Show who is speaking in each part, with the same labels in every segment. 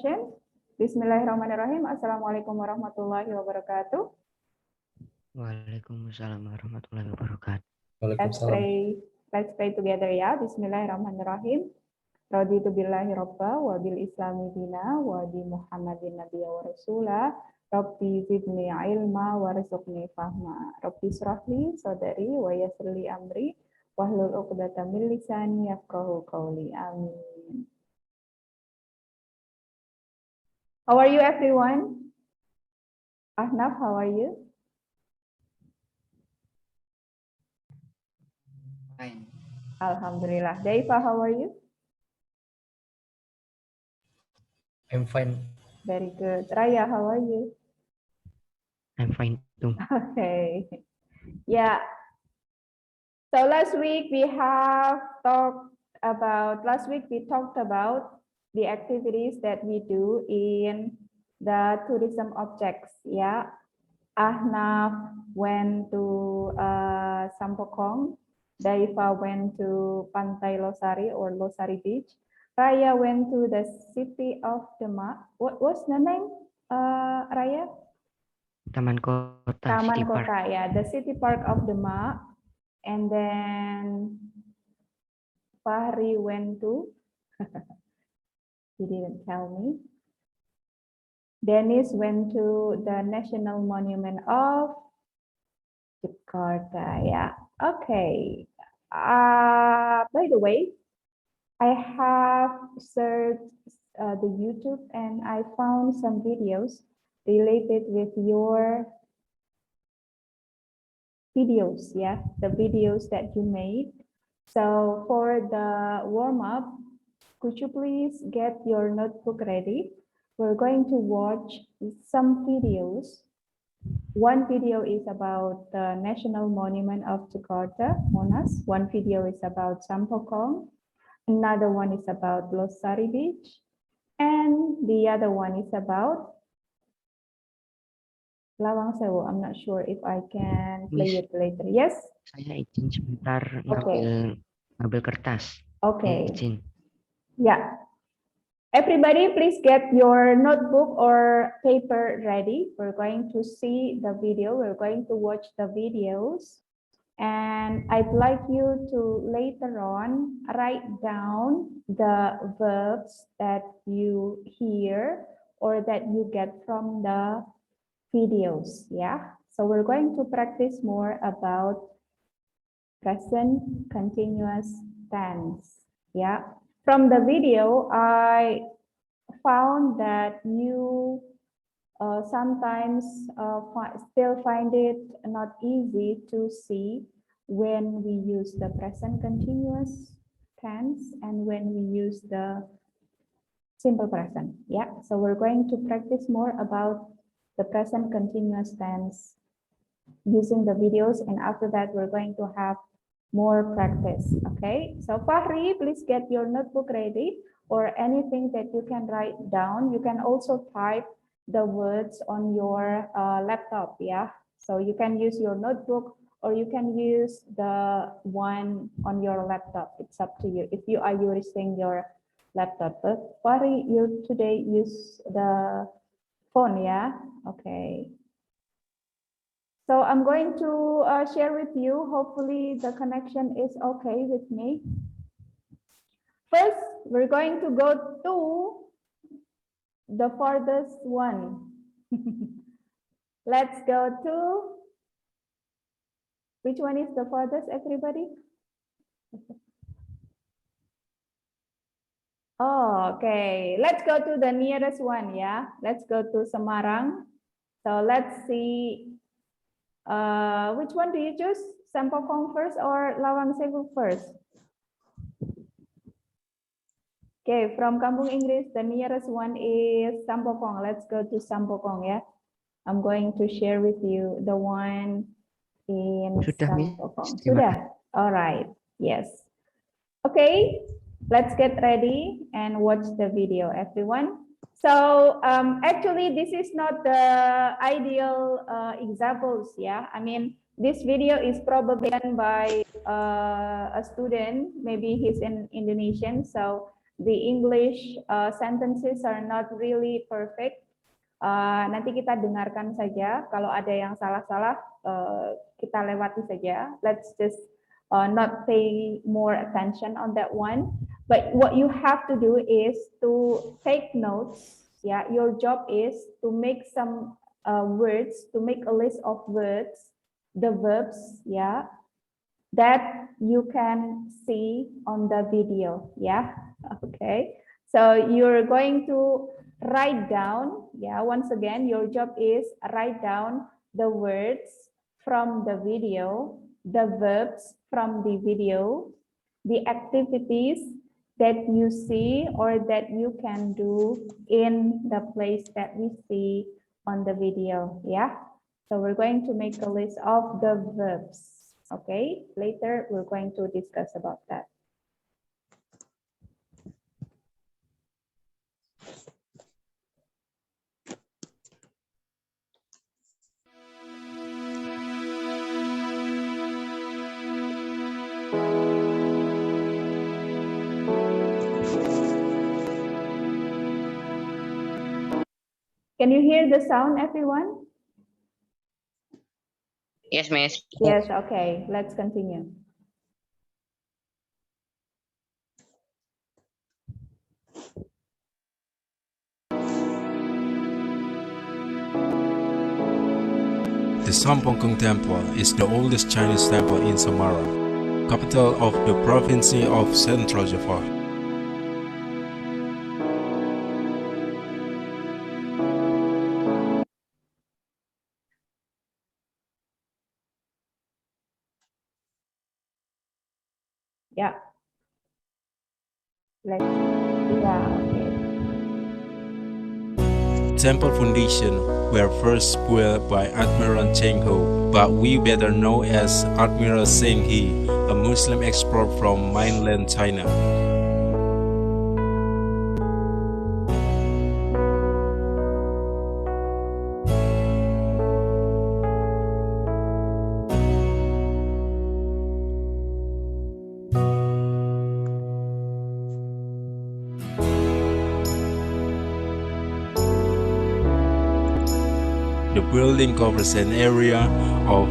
Speaker 1: session. Bismillahirrahmanirrahim. Assalamualaikum warahmatullahi wabarakatuh.
Speaker 2: Waalaikumsalam warahmatullahi wabarakatuh.
Speaker 1: Let's pray together ya. Bismillahirrahmanirrahim. Raditu billahi robba wa bil islami dina wa bi Muhammadin nabiyya wa rasula. Rabbi zidni ilma warzuqni fahma. Rabbi shrahli sadri wa yassirli amri wahlul 'uqdatam min lisani yafqahu qawli. Amin. How are you everyone? Ahnaf, how are you?
Speaker 2: Fine.
Speaker 1: Alhamdulillah. Daifa, how are you?
Speaker 3: I'm fine.
Speaker 1: Very good. Raya, how are you?
Speaker 2: I'm fine too.
Speaker 1: Okay. Yeah. So last week we talked about the activities that we do in the tourism objects. Yeah. Ahnaf went to Sampokong. Daifa went to Pantai Losari or Losari Beach. Raya went to the city of Demak. What's the name, Raya?
Speaker 2: Taman Kota,
Speaker 1: Taman
Speaker 2: City Park.
Speaker 1: Kota, yeah, the city park of Demak. And then Fahri went to, he didn't tell me. Dennis went to the National Monument of Jakarta, yeah. Okay. By the way, I have searched the YouTube and I found some videos related with your videos, yeah, the videos that you made. So for the warm-up, could you please get your notebook ready? We're going to watch some videos. One video is about the National Monument of Jakarta, Monas. One video is about Sampokong. Another one is about Losari Beach. And the other one is about Lawang Sewu. I'm not sure if I can play it later. Yes?
Speaker 2: Saya izin sebentar
Speaker 1: Okay.
Speaker 2: ngambil kertas.
Speaker 1: Okay.
Speaker 2: Izin.
Speaker 1: Yeah. Everybody, please get your notebook or paper ready. We're going to see the video. We're going to watch the videos. And I'd like you to later on write down the verbs that you hear or that you get from the videos. Yeah. So we're going to practice more about present continuous tense. Yeah. From the video, I found that you sometimes still find it not easy to see when we use the present continuous tense and when we use the simple present. Yeah, so we're going to practice more about the present continuous tense using the videos, and after that we're going to have more practice. Okay, so Fahri, please get your notebook ready or anything that you can write down. You can also type the words on your laptop, yeah. So you can use your notebook or you can use the one on your laptop. It's up to you if you are using your laptop. But Fahri, you today use the phone, yeah? Okay. So I'm going to share with you. Hopefully the connection is okay with me. First, we're going to go to the farthest one. Let's go to, which one is the farthest, everybody? Oh, okay. Let's go to the nearest one, yeah. Let's go to Semarang. So let's see, which one do you choose? Sampokong first or Lawang Sewu first? Okay, from Kampung Inggris, the nearest one is Sampokong. Let's go to Sampokong, yeah. I'm going to share with you the one in Sampokong. Sudah? All right, yes. Okay, let's get ready and watch the video, everyone. So actually, this is not the ideal examples, yeah. I mean, this video is probably done by a student, maybe he's in Indonesian, so the English sentences are not really perfect. Nanti kita dengarkan saja. Kalau ada yang salah-salah, kita lewati saja. Let's just not pay more attention on that one. But what you have to do is to take notes. Yeah, your job is to make some words, to make a list of words, the verbs, yeah, that you can see on the video. Yeah, okay. So you're going to write down, yeah, once again, your job is write down the words from the video, the verbs from the video, the activities that you see or that you can do in the place that we see on the video, yeah. So we're going to make a list of the verbs, okay? Later, we're going to discuss about that. Can you hear the sound, everyone?
Speaker 4: Yes, Miss.
Speaker 1: Yes, okay, let's continue.
Speaker 5: The Sampongkung Temple is the oldest Chinese temple in Samara, capital of the province of Central Java.
Speaker 1: Yeah. Yeah, okay.
Speaker 5: Temple foundation were first built by Admiral Cheng Ho, but we better know as Admiral Zheng He, a Muslim explorer from mainland China. The building covers an area of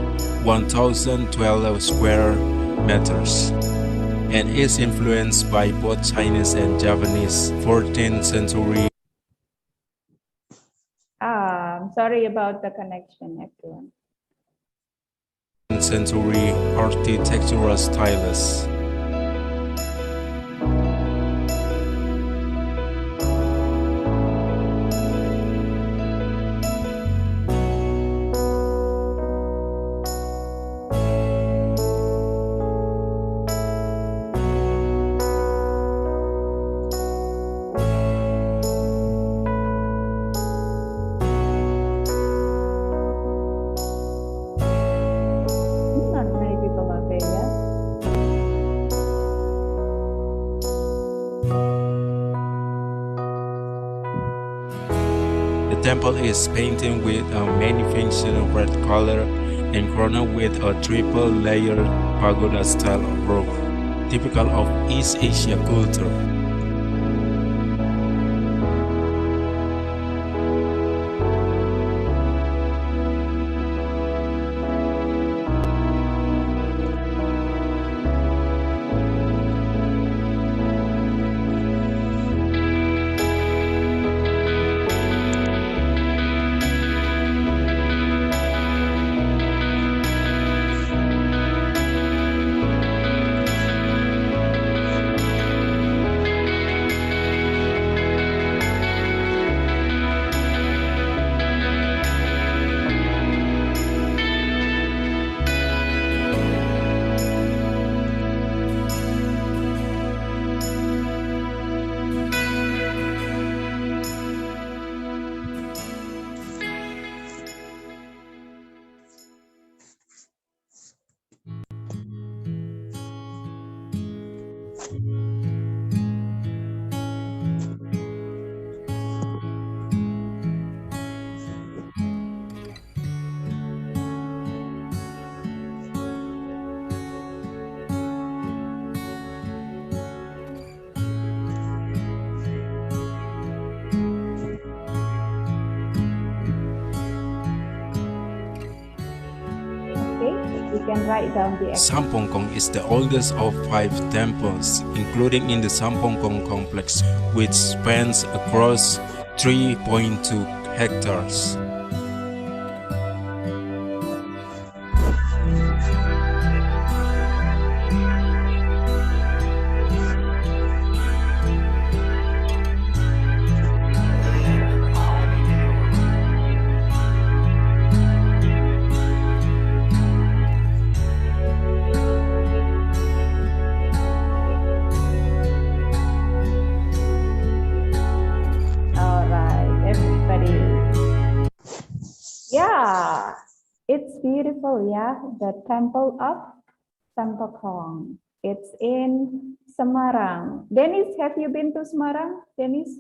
Speaker 5: 1,012 square meters and is influenced by both Chinese and Japanese 14th century.
Speaker 1: Sorry about the connection, everyone.
Speaker 5: Century architectural styles.
Speaker 1: Not many people are there, yeah?
Speaker 5: The temple is painted with a magnificent red color and crowned with a triple-layered pagoda-style roof, typical of East Asia culture.
Speaker 1: We can write down the exact.
Speaker 5: Sampokong is the oldest of 5 temples, including in the Sampokong complex, which spans across 3.2 hectares.
Speaker 1: All right, everybody. Yeah, it's beautiful, yeah. The Temple of Sampokong. It's in Semarang. Dennis, have you been to Semarang? Dennis?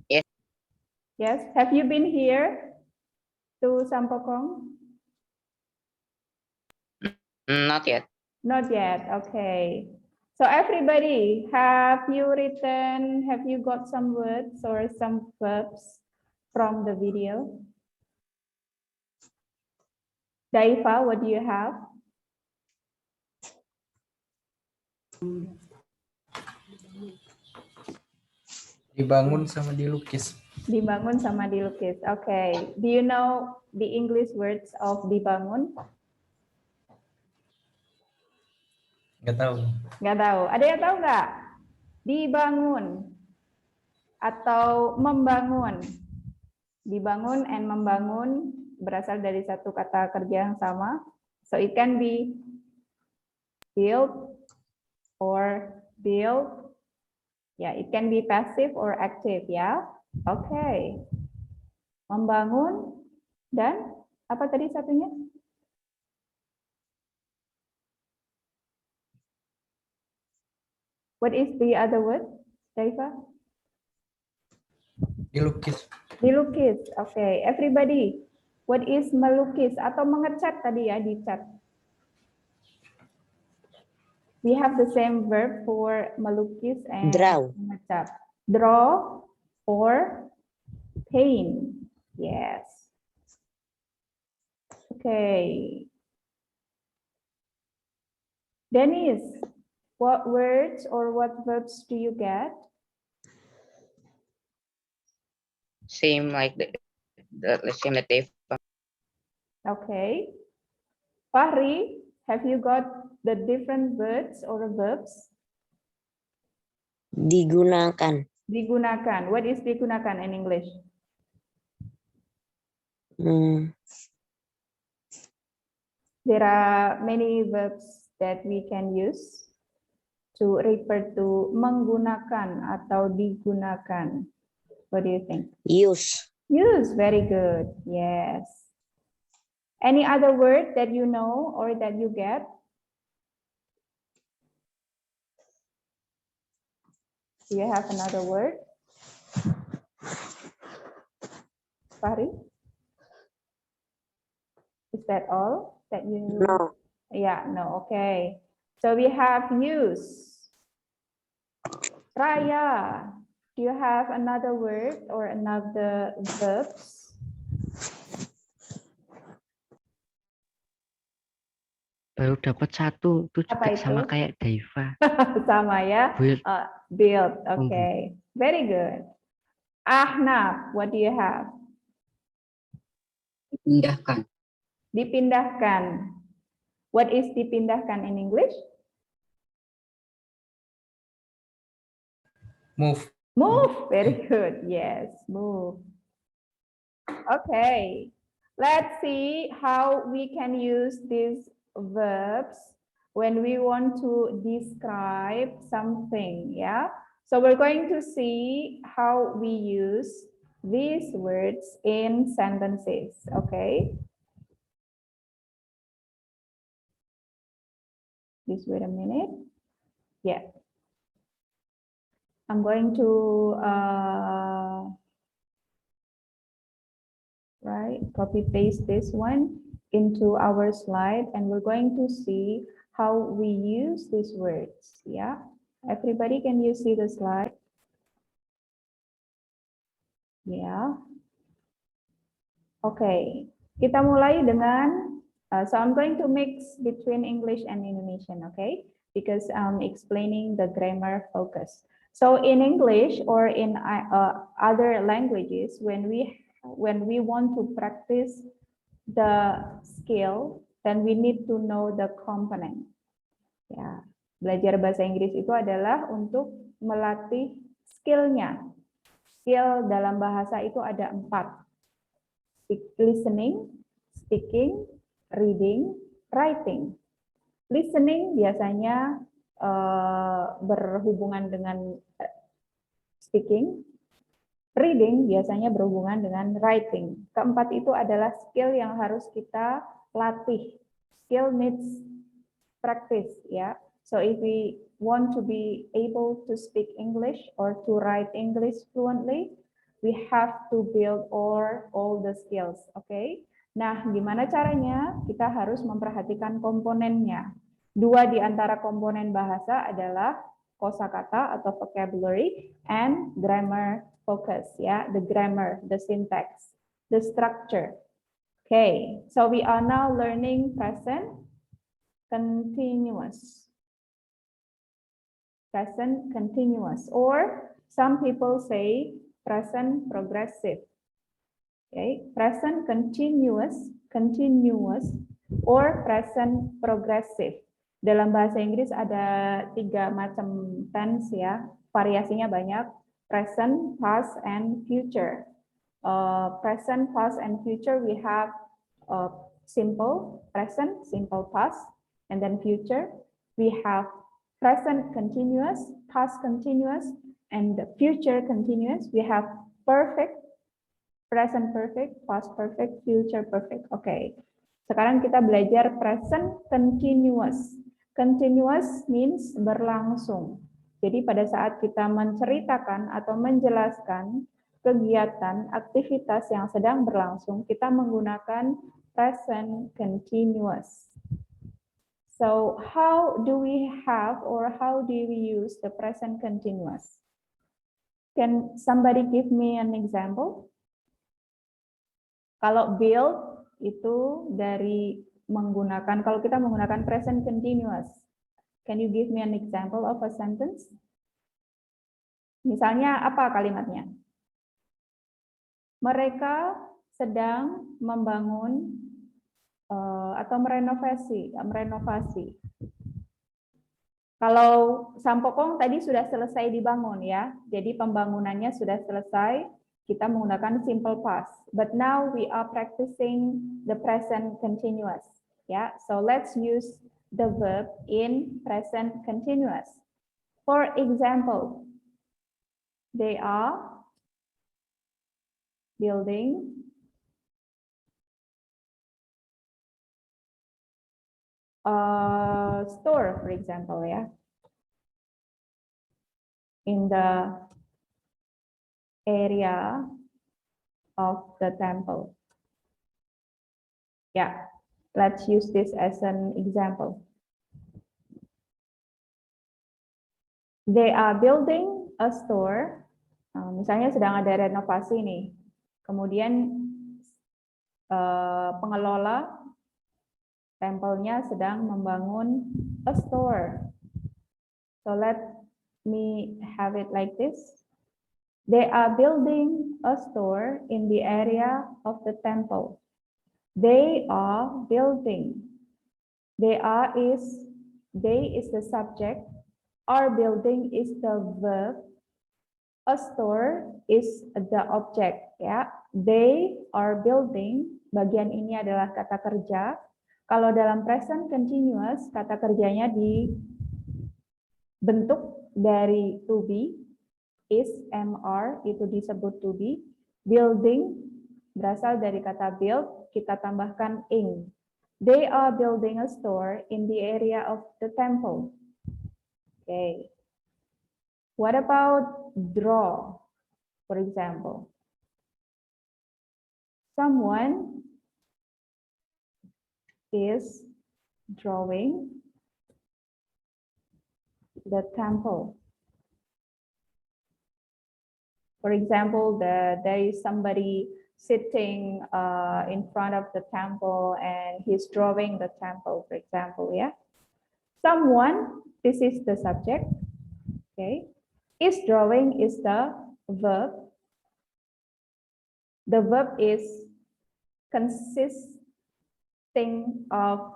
Speaker 4: Yes.
Speaker 1: Yes. Have you been here to Sampokong?
Speaker 4: Not yet.
Speaker 1: Not yet. Okay. So everybody, have you got some words or some verbs from the video? Daifa, what do you have?
Speaker 3: Dibangun sama dilukis.
Speaker 1: Dibangun sama dilukis. Okay. Do you know the English words of dibangun?
Speaker 3: Nggak tahu.
Speaker 1: Nggak tahu. Ada yang tahu nggak? Dibangun atau membangun. Dibangun and membangun berasal dari satu kata kerja yang sama. So it can be build or build. Ya, it can be passive or active ya. Oke. Membangun dan apa tadi satunya? What is the other word, Daifa?
Speaker 3: Dilukis.
Speaker 1: Dilukis. Oke, everybody. What is melukis atau mengecat tadi ya, dicat? We have the same verb for melukis and
Speaker 4: Draw.
Speaker 1: mengecat. Draw or paint. Yes. Okay. Dennis, what words or what verbs do you get?
Speaker 4: Same like the same that they.
Speaker 1: Okay. Fahri, have you got the different words or verbs?
Speaker 4: Digunakan.
Speaker 1: Digunakan. What is digunakan in English? There are many verbs that we can use to refer to menggunakan atau digunakan. What do you think?
Speaker 4: Use.
Speaker 1: Use, very good. Yes. Any other word that you know or that you get? Do you have another word? Fahri? Is that all that you know? Yeah, no, okay. So we have use. Raya, do you have another word or another verbs?
Speaker 2: Baru dapat satu, itu
Speaker 1: Apa
Speaker 2: juga sama
Speaker 1: itu?
Speaker 2: kayak Daifa.
Speaker 1: Sama ya.
Speaker 2: Build.
Speaker 1: Build, okay. Very good. Ahnaf, what do you have?
Speaker 4: Dipindahkan.
Speaker 1: Dipindahkan. What is dipindahkan in English?
Speaker 3: Move.
Speaker 1: Move, very good. Yes, move. Okay, let's see how we can use these verbs when we want to describe something, yeah? So we're going to see how we use these words in sentences, okay? Please wait a minute. Yeah. I'm going to copy paste this one into our slide, and we're going to see how we use these words. Yeah, everybody, can you see the slide? Yeah. Oke, kita mulai dengan, so I'm going to mix between English and Indonesian, okay? Because I'm explaining the grammar focus. So in English or in other languages, when we want to practice the skill, then we need to know the component. Ya, belajar bahasa Inggris itu adalah untuk melatih skillnya. Skill dalam bahasa itu ada 4. Listening, speaking, reading, writing. Listening biasanya berhubungan dengan speaking. Reading biasanya berhubungan dengan writing. Keempat itu adalah skill yang harus kita latih. Skill needs practice, ya. So if we want to be able to speak English or to write English fluently, we have to build all the skills, okay? Nah, gimana caranya? Kita harus memperhatikan komponennya. 2 di antara komponen bahasa adalah kosakata atau vocabulary and grammar focus, ya. The grammar, the syntax, the structure. Okay, so we are now learning present continuous. Present continuous, or some people say present progressive. Okay, present continuous, or present progressive. Dalam bahasa Inggris ada 3 macam tense, ya. Variasinya banyak. Present, past, and future. Present, past, and future we have simple present, simple past, and then future. We have present continuous, past continuous, and future continuous. We have perfect, present perfect, past perfect, future perfect. Oke. Sekarang kita belajar present continuous. Continuous means berlangsung. Jadi pada saat kita menceritakan atau menjelaskan kegiatan, aktivitas yang sedang berlangsung, kita menggunakan present continuous. So how do we have or how do we use the present continuous? Can somebody give me an example? Kalau build itu dari menggunakan, kalau kita menggunakan present continuous, can you give me an example of a sentence? Misalnya apa kalimatnya? Mereka sedang membangun atau merenovasi. Kalau Sampokong tadi sudah selesai dibangun, ya. Jadi pembangunannya sudah selesai. Kita menggunakan simple past. But now we are practicing the present continuous. Ya, so let's use the verb in present continuous. For example, they are building a store, for example, yeah, in the area of the temple. Yeah, let's use this as an example. They are building a store. Misalnya sedang ada renovasi nih. Kemudian pengelola tempelnya sedang membangun a store. So let me have it like this. They are building a store in the area of the temple. They are building. They is the subject. Are building is the verb. A store is the object. Ya, they are building. Bagian ini adalah kata kerja. Kalau dalam present continuous, kata kerjanya dibentuk dari to be. Is, MR, itu disebut to be. Building berasal dari kata build, kita tambahkan ing. They are building a store in the area of the temple. Okay. What about draw, for example? Someone is drawing the temple. For example, there is somebody sitting in front of the temple and he's drawing the temple, for example, yeah. Someone, this is the subject, okay. Is drawing is the verb. The verb is consisting of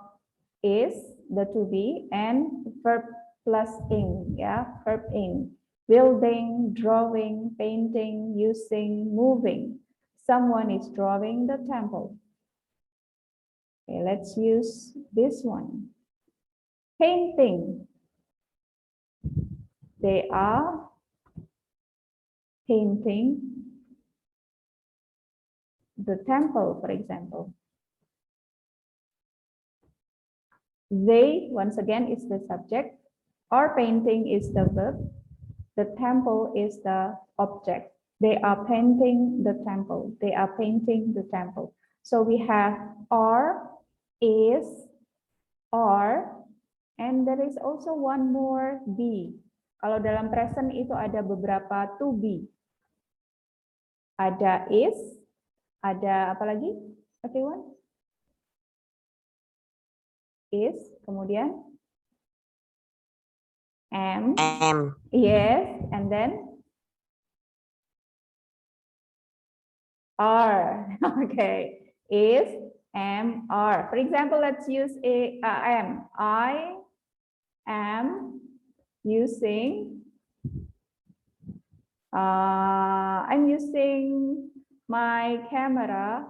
Speaker 1: is, the to be, and verb plus ing, yeah, verb ing. Building, drawing, painting, using, moving. Someone is drawing the temple. Okay, let's use this one. Painting. They are painting the temple, for example. They, once again, is the subject. Or painting is the verb. The temple is the object. They are painting the temple. They are painting the temple. So we have are, is, are, and there is also one more be. Kalau dalam present itu ada beberapa to be. Ada is, ada apa lagi? Everyone? Is, kemudian am, yes, and then are. Okay, is, am, are. For example, let's use am. I am using I'm using my camera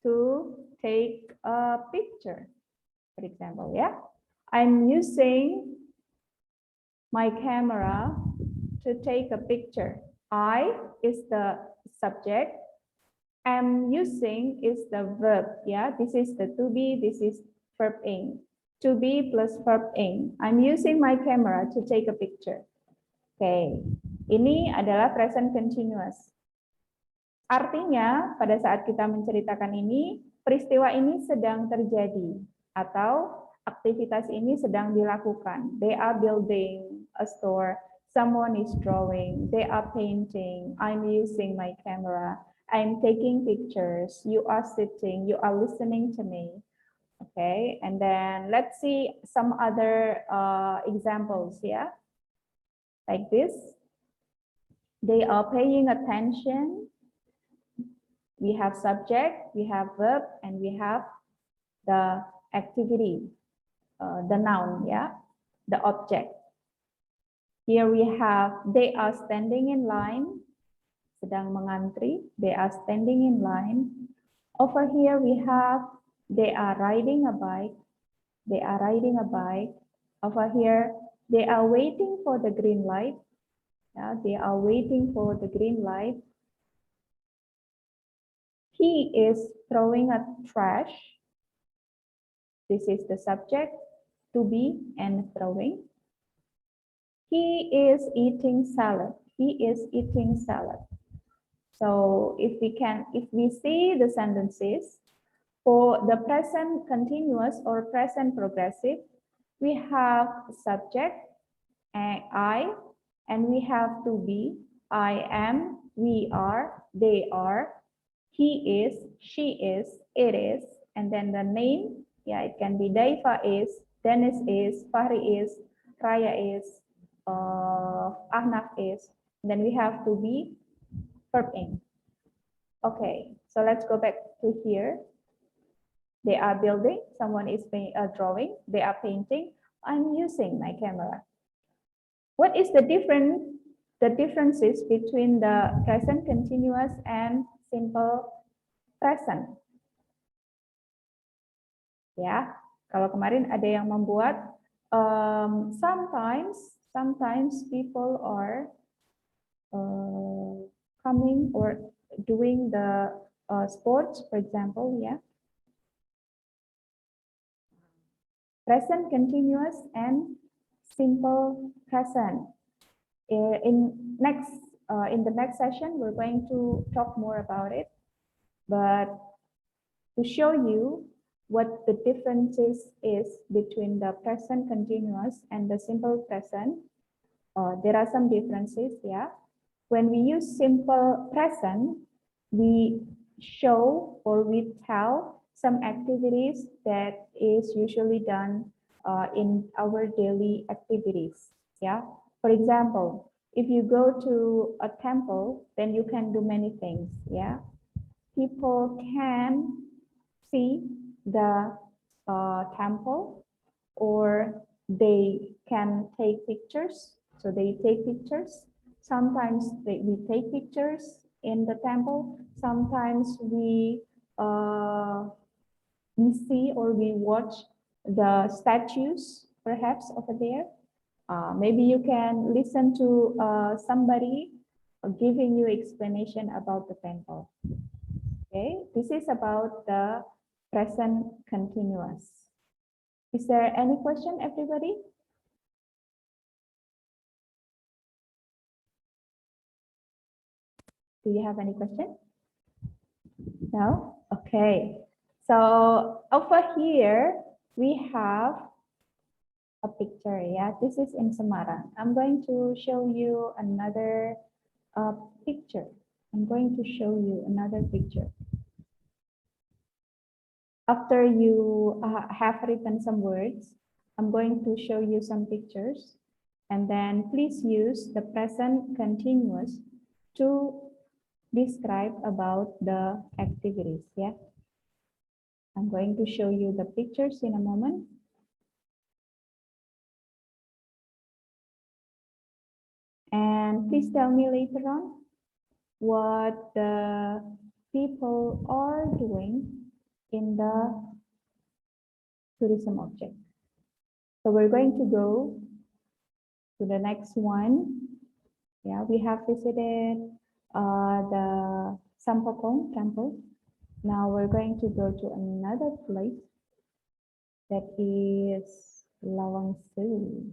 Speaker 1: to take a picture, for example, yeah. I'm using my camera to take a picture. I is the subject. Am using is the verb, yeah. This is the to be, this is verb ing. To be plus verb ing. I'm using my camera to take a picture. Okay, ini adalah present continuous. Artinya pada saat kita menceritakan ini, peristiwa ini sedang terjadi atau aktivitas ini sedang dilakukan. They are building a store, someone is drawing, they are painting, I'm using my camera, I'm taking pictures, you are sitting, you are listening to me. Okay, and then let's see some other examples, yeah. Like this, they are paying attention. We have subject, we have verb, and we have the activity, the noun, yeah, the object. Here we have, they are standing in line, sedang mengantri, they are standing in line. Over here we have, they are riding a bike, they are riding a bike. Over here, they are waiting for the green light. Yeah, they are waiting for the green light. He is throwing a trash. This is the subject, to be and throwing. He is eating salad. He is eating salad. So if we see the sentences for the present continuous or present progressive, we have subject, I, and we have to be, I am, we are, they are, he is, she is, it is, and then the name, yeah, it can be Daiva is, Dennis is, Fahri is, Raya is, Ahnaf is. Then we have to be verb ing. Okay, so let's go back to here. They are building, someone is drawing, they are painting, I'm using my camera. What is the differences between the present continuous and simple present? Ya, kalau kemarin ada yang membuat sometimes people are coming or doing the sports, for example, yeah. Present continuous and simple present. In the next session, we're going to talk more about it. But to show you what the differences is between the present continuous and the simple present, there are some differences. Yeah, when we use simple present, we show or we tell some activities that is usually done in our daily activities. Yeah. For example, if you go to a temple, then you can do many things. Yeah. People can see the temple, or they can take pictures. So they take pictures. Sometimes we take pictures in the temple. Sometimes we see or we watch the statues perhaps over there. Maybe you can listen to somebody giving you explanation about the temple. Okay, this is about the present continuous. Is there any question, everybody? Do you have any question? No? Okay. So over here, we have a picture. Yeah, this is in Semarang. I'm going to show you another picture. I'm going to show you another picture. After you have written some words, I'm going to show you some pictures, and then please use the present continuous to describe about the activities. Yeah, I'm going to show you the pictures in a moment. And please tell me later on what the people are doing in the tourism object. So we're going to go to the next one. Yeah, we have visited the Sampokong temple. Now we're going to go to another place that is Lawang Sewu.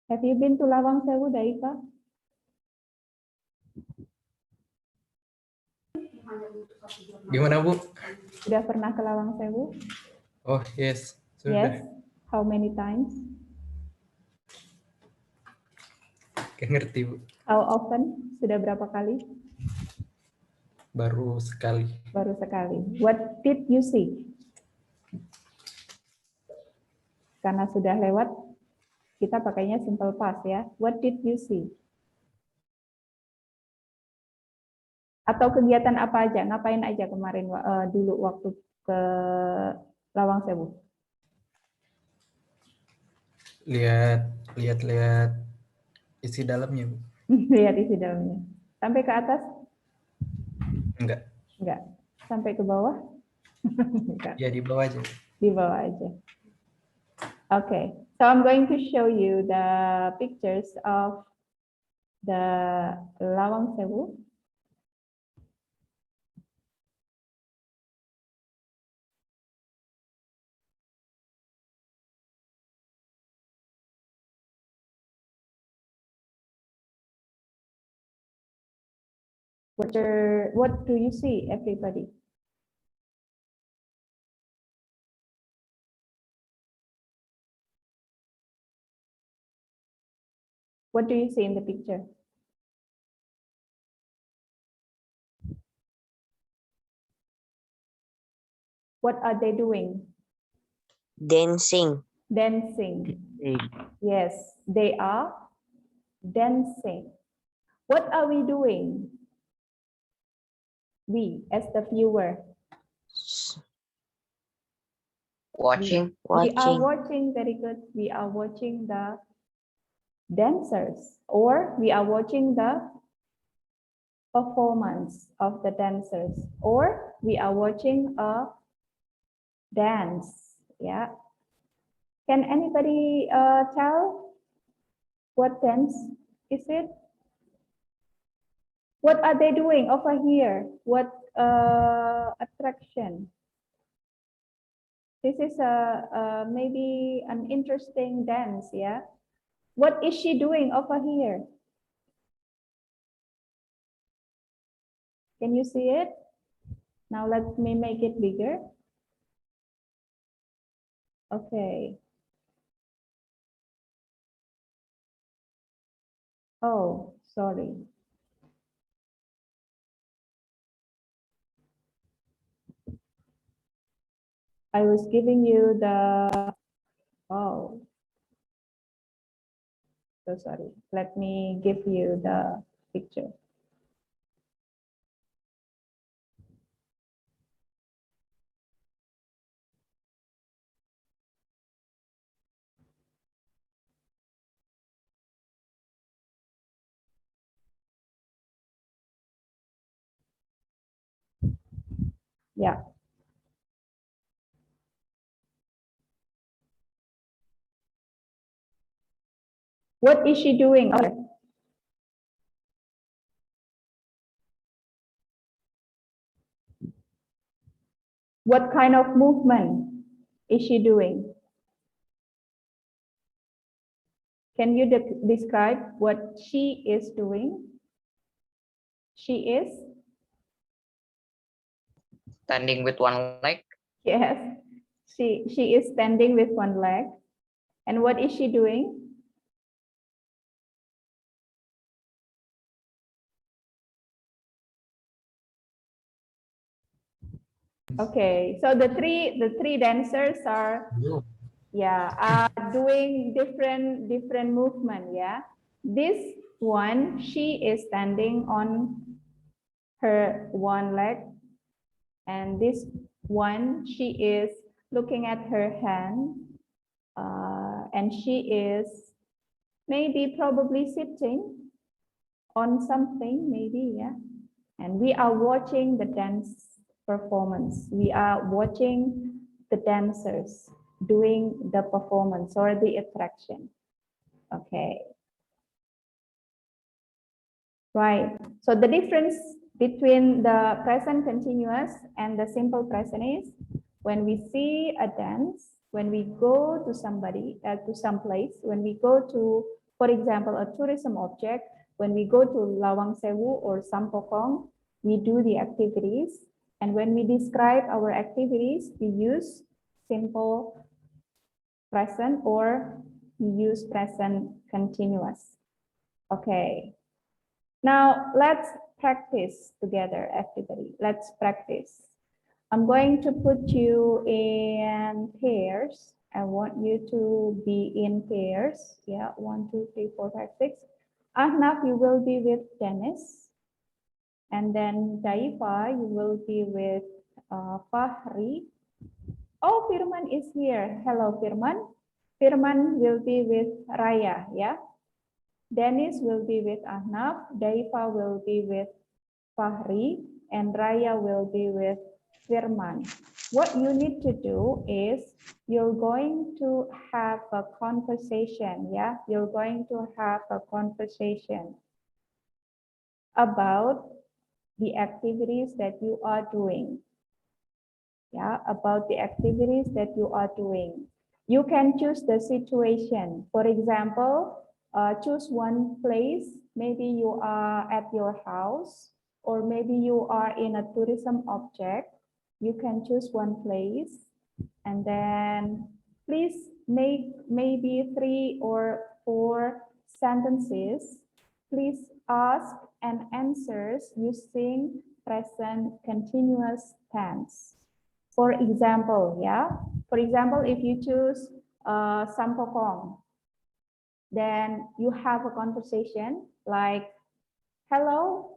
Speaker 1: Have you been to Lawang Sewu, Daifa?
Speaker 3: Gimana, Bu?
Speaker 1: Sudah pernah ke Lawang Sewu?
Speaker 3: Oh, yes. Sudah.
Speaker 1: Yes. How many times?
Speaker 3: Gak ngerti, Bu.
Speaker 1: How often? Sudah berapa kali?
Speaker 3: Baru sekali.
Speaker 1: Baru sekali. What did you see? Karena sudah lewat, kita pakainya simple past ya. What did you see? Atau kegiatan apa aja? Ngapain aja kemarin dulu waktu ke Lawang Sewu?
Speaker 3: Lihat isi dalamnya, Bu.
Speaker 1: Lihat isi dalamnya. Sampai ke atas?
Speaker 3: Enggak.
Speaker 1: Enggak. Sampai ke bawah? Enggak.
Speaker 3: Ya, di bawah aja.
Speaker 1: Di bawah aja. Okay. So I'm going to show you the pictures of the Lawang Sewu. What do you see, everybody? What do you see in the picture? What are they doing?
Speaker 6: Dancing.
Speaker 1: Dancing. Yes, they are dancing. What are we doing? We, as the viewer.
Speaker 4: Watching.
Speaker 1: We are
Speaker 6: Watching.
Speaker 1: watching, very good. We are watching the dancers, or we are watching the performance of the dancers, or we are watching a dance. Yeah. Can anybody tell what dance is it? What are they doing over here? What attraction? This is maybe an interesting dance, yeah? What is she doing over here? Can you see it? Now let me make it bigger. Okay. Oh, Sorry. I was giving you the, oh, so sorry. Let me give you the picture. Yeah. What is she doing? Oh, what kind of movement is she doing? Can you describe what she is doing? She is?
Speaker 4: Standing with one leg.
Speaker 1: Yes. She is standing with one leg. And what is she doing? Okay, so the three dancers are doing different movement. Yeah, this one, she is standing on her one leg, and this one, she is looking at her hand, and she is probably sitting on something, maybe, yeah. And we are watching the dance performance. We are watching the dancers doing the performance or the attraction. Okay. Right. So the difference between the present continuous and the simple present is when we see a dance, when we go to somebody, to some place, when we go to, for example, a tourism object, when we go to Lawang Sewu or Sampokong, we do the activities. And when we describe our activities, we use simple present or we use present continuous. Okay. Now let's practice together, everybody. Let's practice. I'm going to put you in pairs. I want you to be in pairs. Yeah, 1, 2, 3, 4, 5, 6. Ahnaf, you will be with Dennis. And then Daifa, you will be with Fahri. Oh, Firman is here. Hello, Firman. Firman will be with Raya, yeah? Dennis will be with Ahnaf, Daifa will be with Fahri, and Raya will be with Firman. What you need to do is you're going to have a conversation, yeah? You're going to have a conversation about the activities that you are doing. Yeah, about the activities that you are doing. You can choose the situation. For example, choose one place. Maybe you are at your house, or maybe you are in a tourism object. You can choose one place, and then please make maybe 3 or 4 sentences. Please ask and answers using present continuous tense. For example, yeah. For example, if you choose Sampokong, then you have a conversation like, "Hello,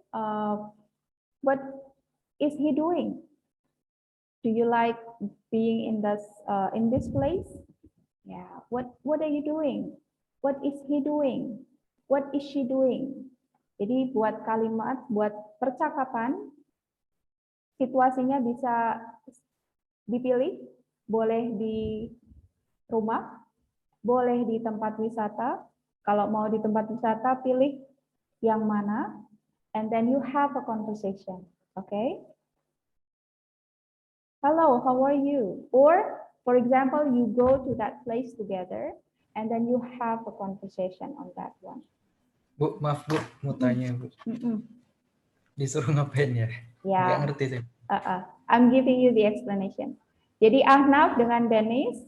Speaker 1: what is he doing? Do you like being in this place? Yeah. What are you doing? What is he doing? What is she doing?" Jadi buat kalimat, buat percakapan, situasinya bisa dipilih, boleh di rumah, boleh di tempat wisata. Kalau mau di tempat wisata, pilih yang mana, and then you have a conversation, okay? Hello, how are you? Or, for example, you go to that place together, and then you have a conversation on that one.
Speaker 3: Bu, maaf Bu, mau tanya Bu. Disuruh ngapain ya?
Speaker 1: Ya.
Speaker 3: Nggak ngerti sih.
Speaker 1: I'm giving you the explanation. Jadi Ahnaf dengan Dennis,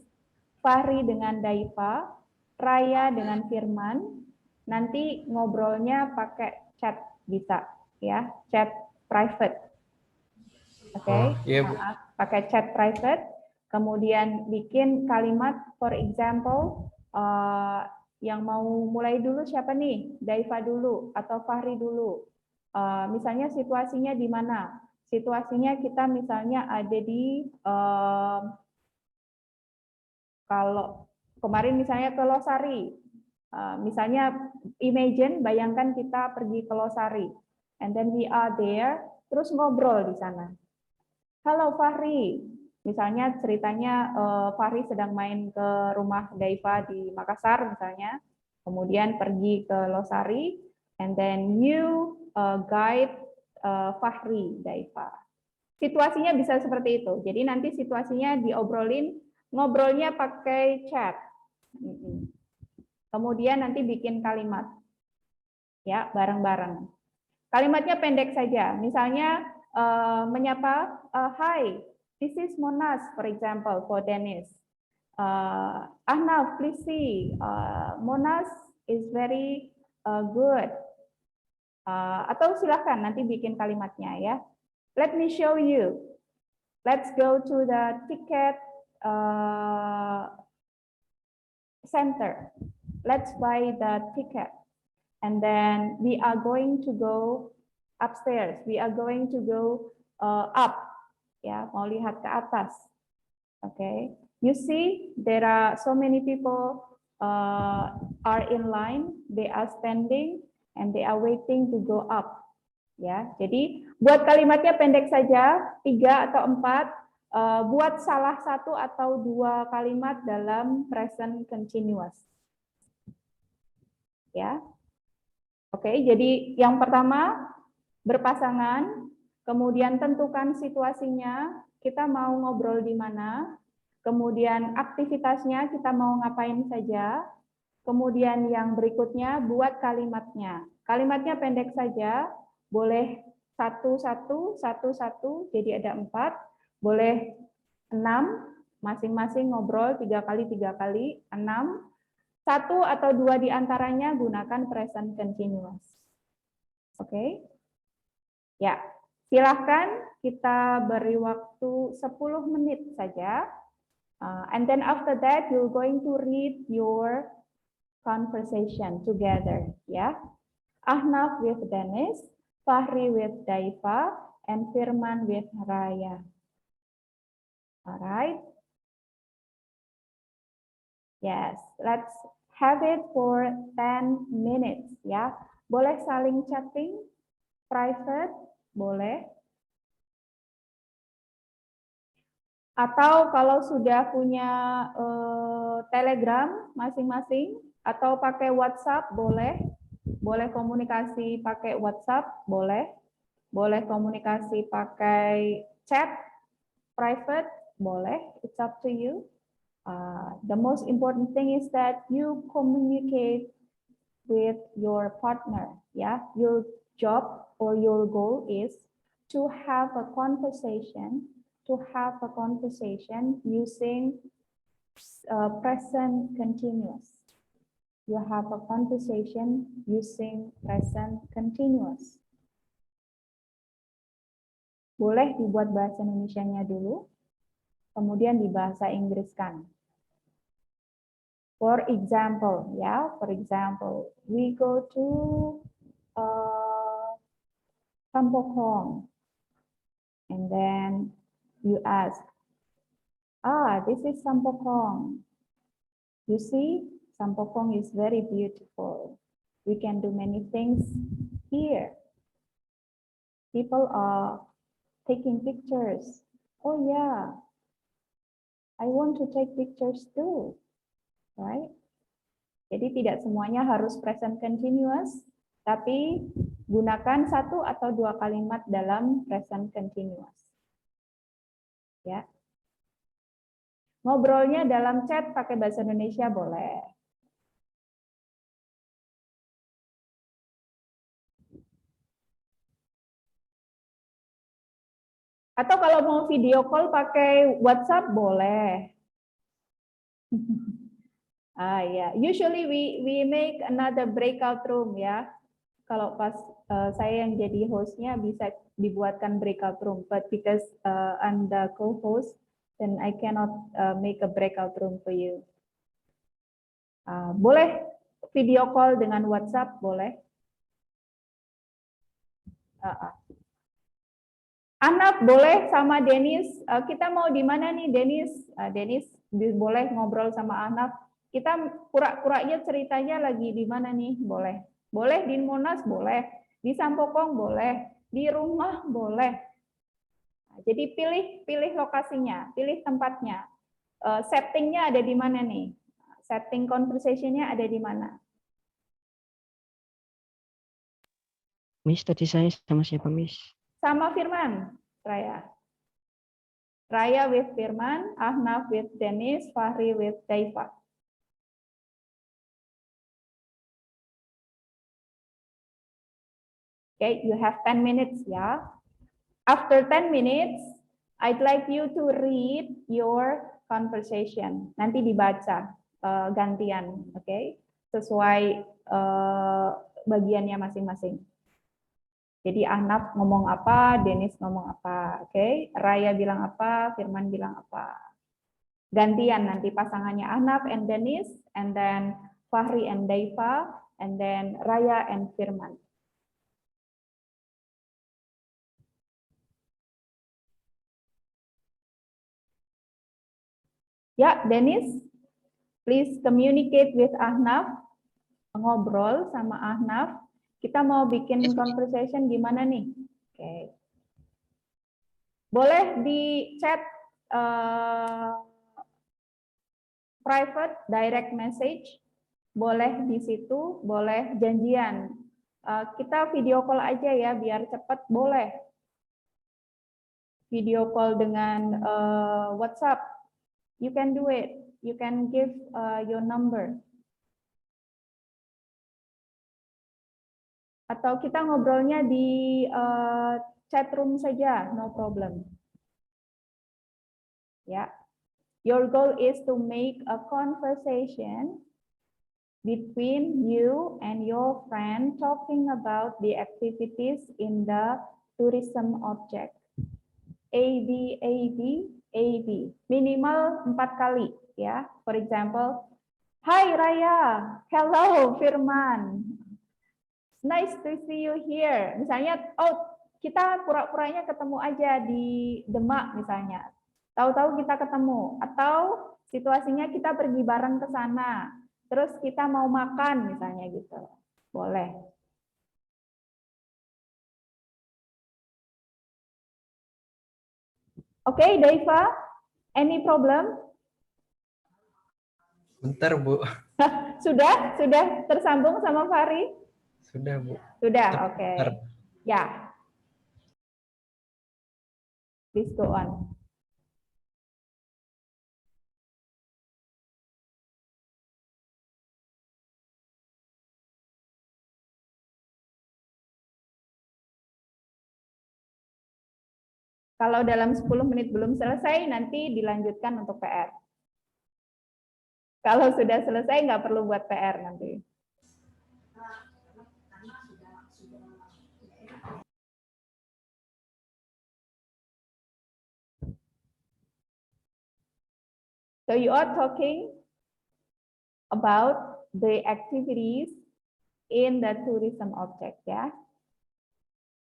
Speaker 1: Fahri dengan Daifa, Raya dengan Firman, nanti ngobrolnya pakai chat bisa ya, chat private. Oke,
Speaker 3: Oh, iya, Bu.
Speaker 1: pakai chat private, kemudian bikin kalimat, for example, yang mau mulai dulu siapa nih? Daifa dulu atau Fahri dulu. Misalnya situasinya di mana? Situasinya kita misalnya ada di kalau kemarin misalnya ke Losari, misalnya imagine, bayangkan kita pergi ke Losari, and then we are there, terus ngobrol di sana. Halo Fahri, misalnya ceritanya Fahri sedang main ke rumah Daifa di Makassar misalnya, kemudian pergi ke Losari, and then you guide Fahri Daifa. Situasinya bisa seperti itu. Jadi nanti situasinya diobrolin, ngobrolnya pakai chat. Kemudian nanti bikin kalimat, ya bareng-bareng. Kalimatnya pendek saja. Misalnya menyapa, hi, this is Monas, for example, for Dennis. Ahnaf, please see, Monas is very good. Atau silakan nanti bikin kalimatnya ya. Let me show you. Let's go to the ticket center. Let's buy the ticket. And then we are going to go upstairs. We are going to go up. Ya, mau lihat ke atas. Okay. You see, there are so many people are in line. They are standing and they are waiting to go up. Ya, jadi buat kalimatnya pendek saja, 3 atau 4. Buat salah satu atau 2 kalimat dalam present continuous. Ya. Oke, jadi yang pertama berpasangan, kemudian tentukan situasinya, kita mau ngobrol di mana, kemudian aktivitasnya kita mau ngapain saja, kemudian yang berikutnya buat kalimatnya. Kalimatnya pendek saja, boleh 1-1, 1-1, jadi ada 4, boleh 6, masing-masing ngobrol 3 kali, 6, 1 atau 2 diantaranya gunakan present continuous. Oke. Ya, silahkan kita beri waktu 10 menit saja. And then after that, you're going to read your conversation together. Ya, Ahnaf with Dennis, Fahri with Daifa, and Firman with Raya. Alright. Yes, let's have it for 10 minutes. Ya, boleh saling chatting, private, boleh. Atau kalau sudah punya Telegram masing-masing, atau pakai WhatsApp, boleh. Boleh komunikasi pakai WhatsApp, boleh. Boleh komunikasi pakai chat, private, boleh. It's up to you. The most important thing is that you communicate with your partner. Yeah, your job or your goal is to have a conversation. Using present continuous. You have a conversation using present continuous. Boleh dibuat bahasa Indonesianya dulu, kemudian dibahasa Inggriskan. For example, we go to Sampokong, and then you ask, this is Sampokong. You see, Sampokong is very beautiful. We can do many things here. People are taking pictures. Oh yeah, I want to take pictures too. Right? Jadi tidak semuanya harus present continuous, tapi gunakan 1 atau 2 kalimat dalam present continuous. Ya. Ngobrolnya dalam chat pakai bahasa Indonesia boleh. Atau kalau mau video call pakai WhatsApp boleh. Ya, usually we make another breakout room ya. Kalau pas saya yang jadi hostnya bisa dibuatkan breakout room, but because I'm the co-host, then I cannot make a breakout room for you. Boleh video call dengan WhatsApp, boleh. Anap boleh sama Dennis. Kita mau di mana nih Dennis? Dennis boleh ngobrol sama Anap. Kita pura-puranya ceritanya lagi di mana nih? Boleh. Boleh di Monas, boleh. Di Sampokong, boleh. Di rumah, boleh. Jadi pilih lokasinya, pilih tempatnya. Settingnya ada di mana nih? Setting conversation-nya ada di mana?
Speaker 2: Miss, tadi saya sama siapa, Miss?
Speaker 1: Sama Firman, Raya. Raya with Firman, Ahnaf with Dennis, Fahri with Daifa. Okay, you have 10 minutes, ya. After 10 minutes, I'd like you to read your conversation. Nanti dibaca gantian, oke? Okay? Sesuai bagiannya masing-masing. Jadi Ahnaf ngomong apa, Dennis ngomong apa, oke? Okay? Raya bilang apa, Firman bilang apa. Gantian nanti pasangannya Ahnaf and Dennis, and then Fahri and Daifa, and then Raya and Firman. Ya, Dennis, please communicate with Ahnaf, ngobrol sama Ahnaf. Kita mau bikin conversation gimana nih? Oke. Okay. Boleh di chat private, direct message, boleh di situ, boleh janjian. Kita video call aja ya, biar cepat, boleh. Video call dengan WhatsApp, you can do it. You can give your number. Atau kita ngobrolnya di chat room saja, no problem. Ya, your goal is to make a conversation between you and your friend talking about the activities in the tourism object. AB, AB, AB. Minimal 4 kali ya. For example, hi Raya, hello Firman. Nice to see you here. Misalnya, oh kita pura-puranya ketemu aja di Demak misalnya. Tahu-tahu kita ketemu. Atau situasinya kita pergi bareng ke sana. Terus kita mau makan misalnya gitu. Boleh. Oke, Daifa, any problem?
Speaker 3: Bentar, Bu.
Speaker 1: Sudah tersambung sama Fahri?
Speaker 3: Sudah, Bu.
Speaker 1: Sudah, oke.
Speaker 3: Bentar.
Speaker 1: Ya. Please go on. Kalau dalam 10 menit belum selesai, nanti dilanjutkan untuk PR. Kalau sudah selesai, nggak perlu buat PR nanti. So you are talking about the activities in the tourism object, yeah?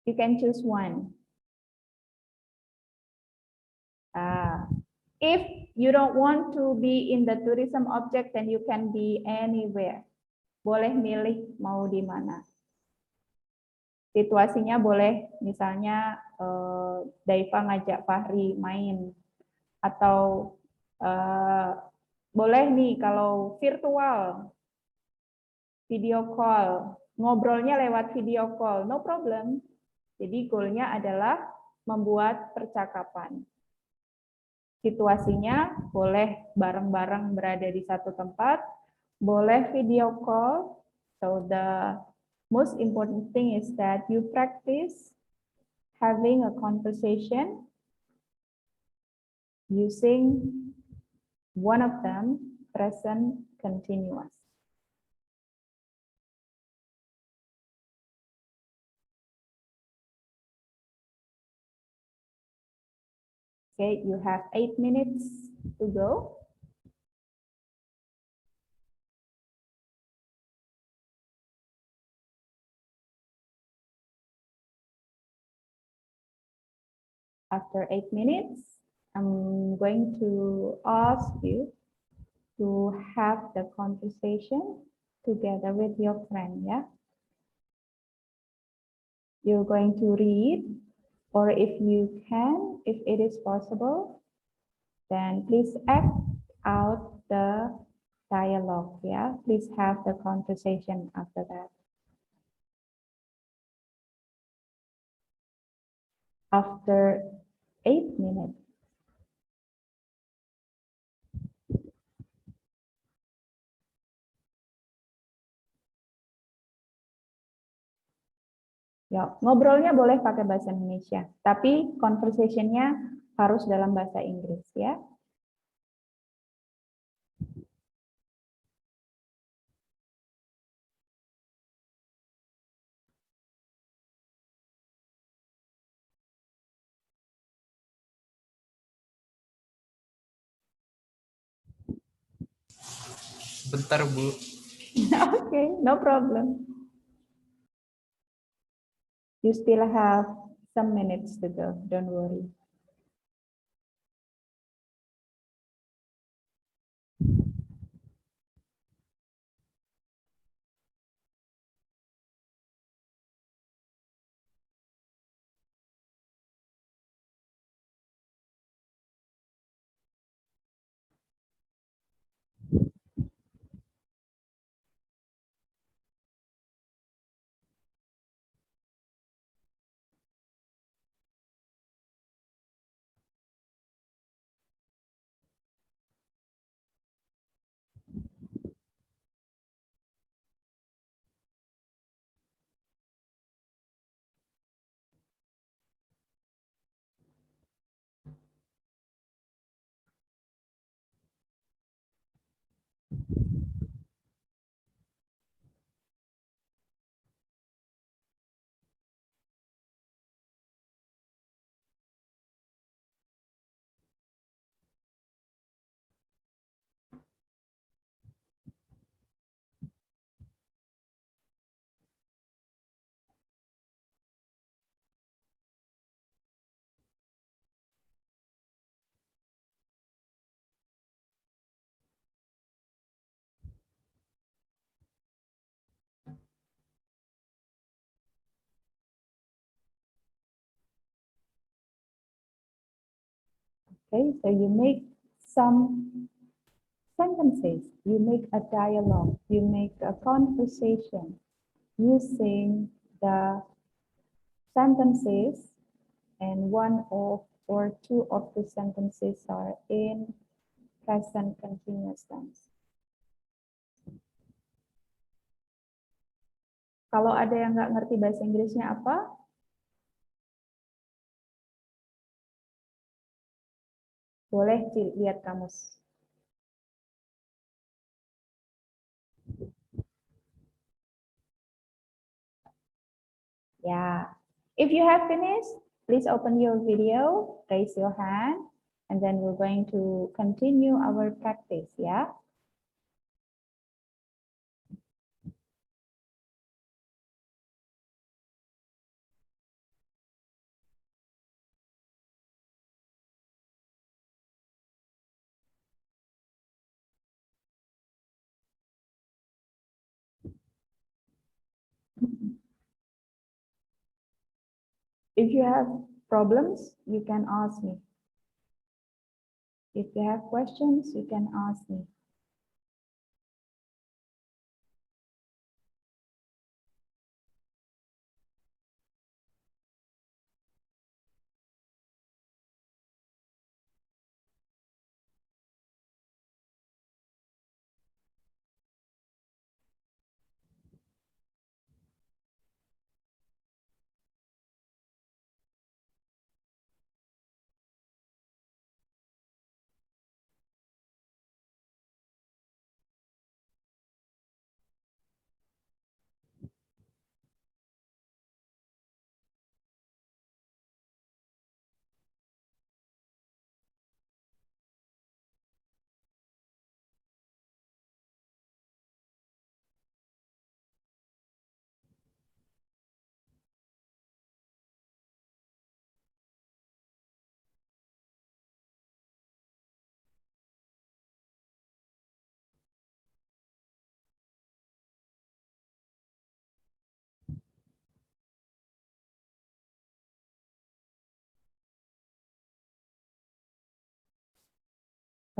Speaker 1: You can choose one. If you don't want to be in the tourism object, then you can be anywhere. Boleh milih mau di mana. Situasinya boleh misalnya Daifa ngajak Fahri main. Atau boleh nih kalau virtual, video call, ngobrolnya lewat video call, no problem. Jadi goalnya adalah membuat percakapan. Situasinya boleh bareng-bareng berada di satu tempat, boleh video call. So the most important thing is that you practice having a conversation using one of them, present continuous. Okay, you have 8 minutes to go. After 8 minutes, I'm going to ask you to have the conversation together with your friend, yeah? You're going to read, or if you can, if it is possible, then please act out the dialogue, yeah? Please have the conversation after that. After 8 minutes. Ya, ngobrolnya boleh pakai bahasa Indonesia, tapi conversation-nya harus dalam bahasa Inggris, ya.
Speaker 3: Bentar, Bu.
Speaker 1: Okay, no problem. You still have some minutes to go, don't worry. Okay, so you make some sentences, you make a dialogue, you make a conversation using the sentences, and one of or two of the sentences are in present continuous tense. Kalau ada yang nggak ngerti bahasa Inggrisnya apa, boleh lihat kamus. Yeah. If you have finished, please open your video, raise your hand, and then we're going to continue our practice, yeah? If you have problems, you can ask me. If you have questions, you can ask me.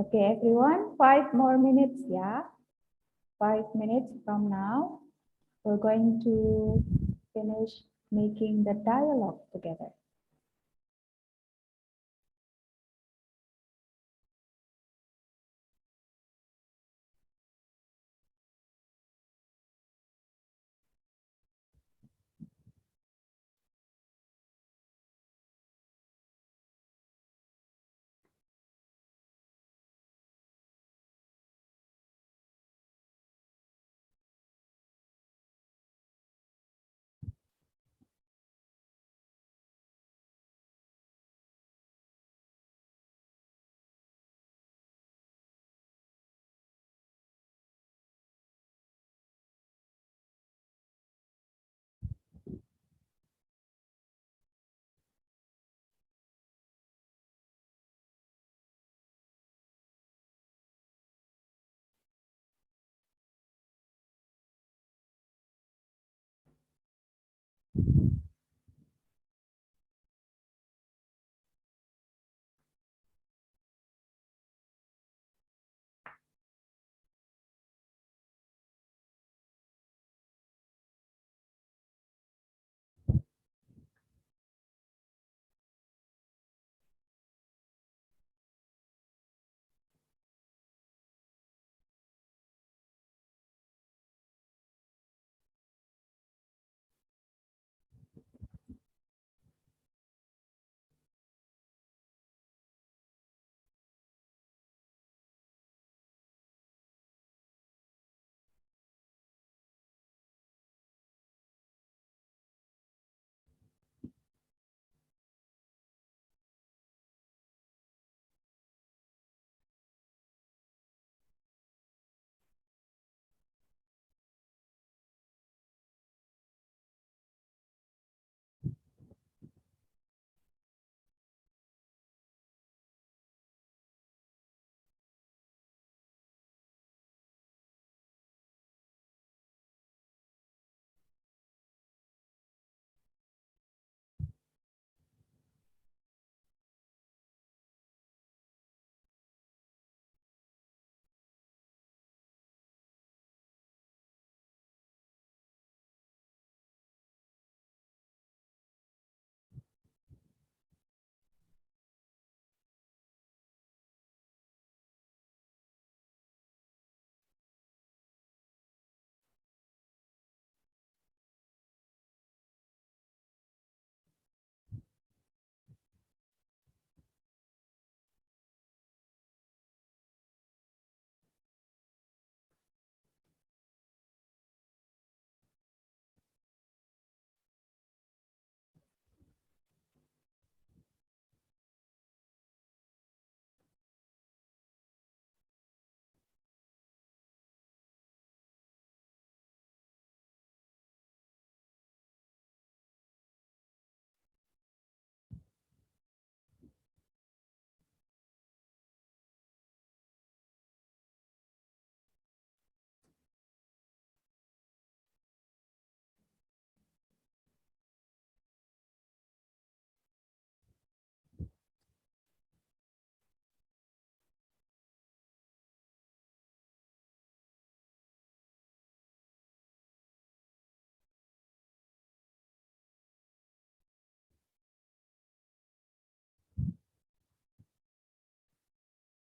Speaker 1: Okay, everyone, 5 more minutes, yeah. 5 minutes from now, we're going to finish making the dialogue together.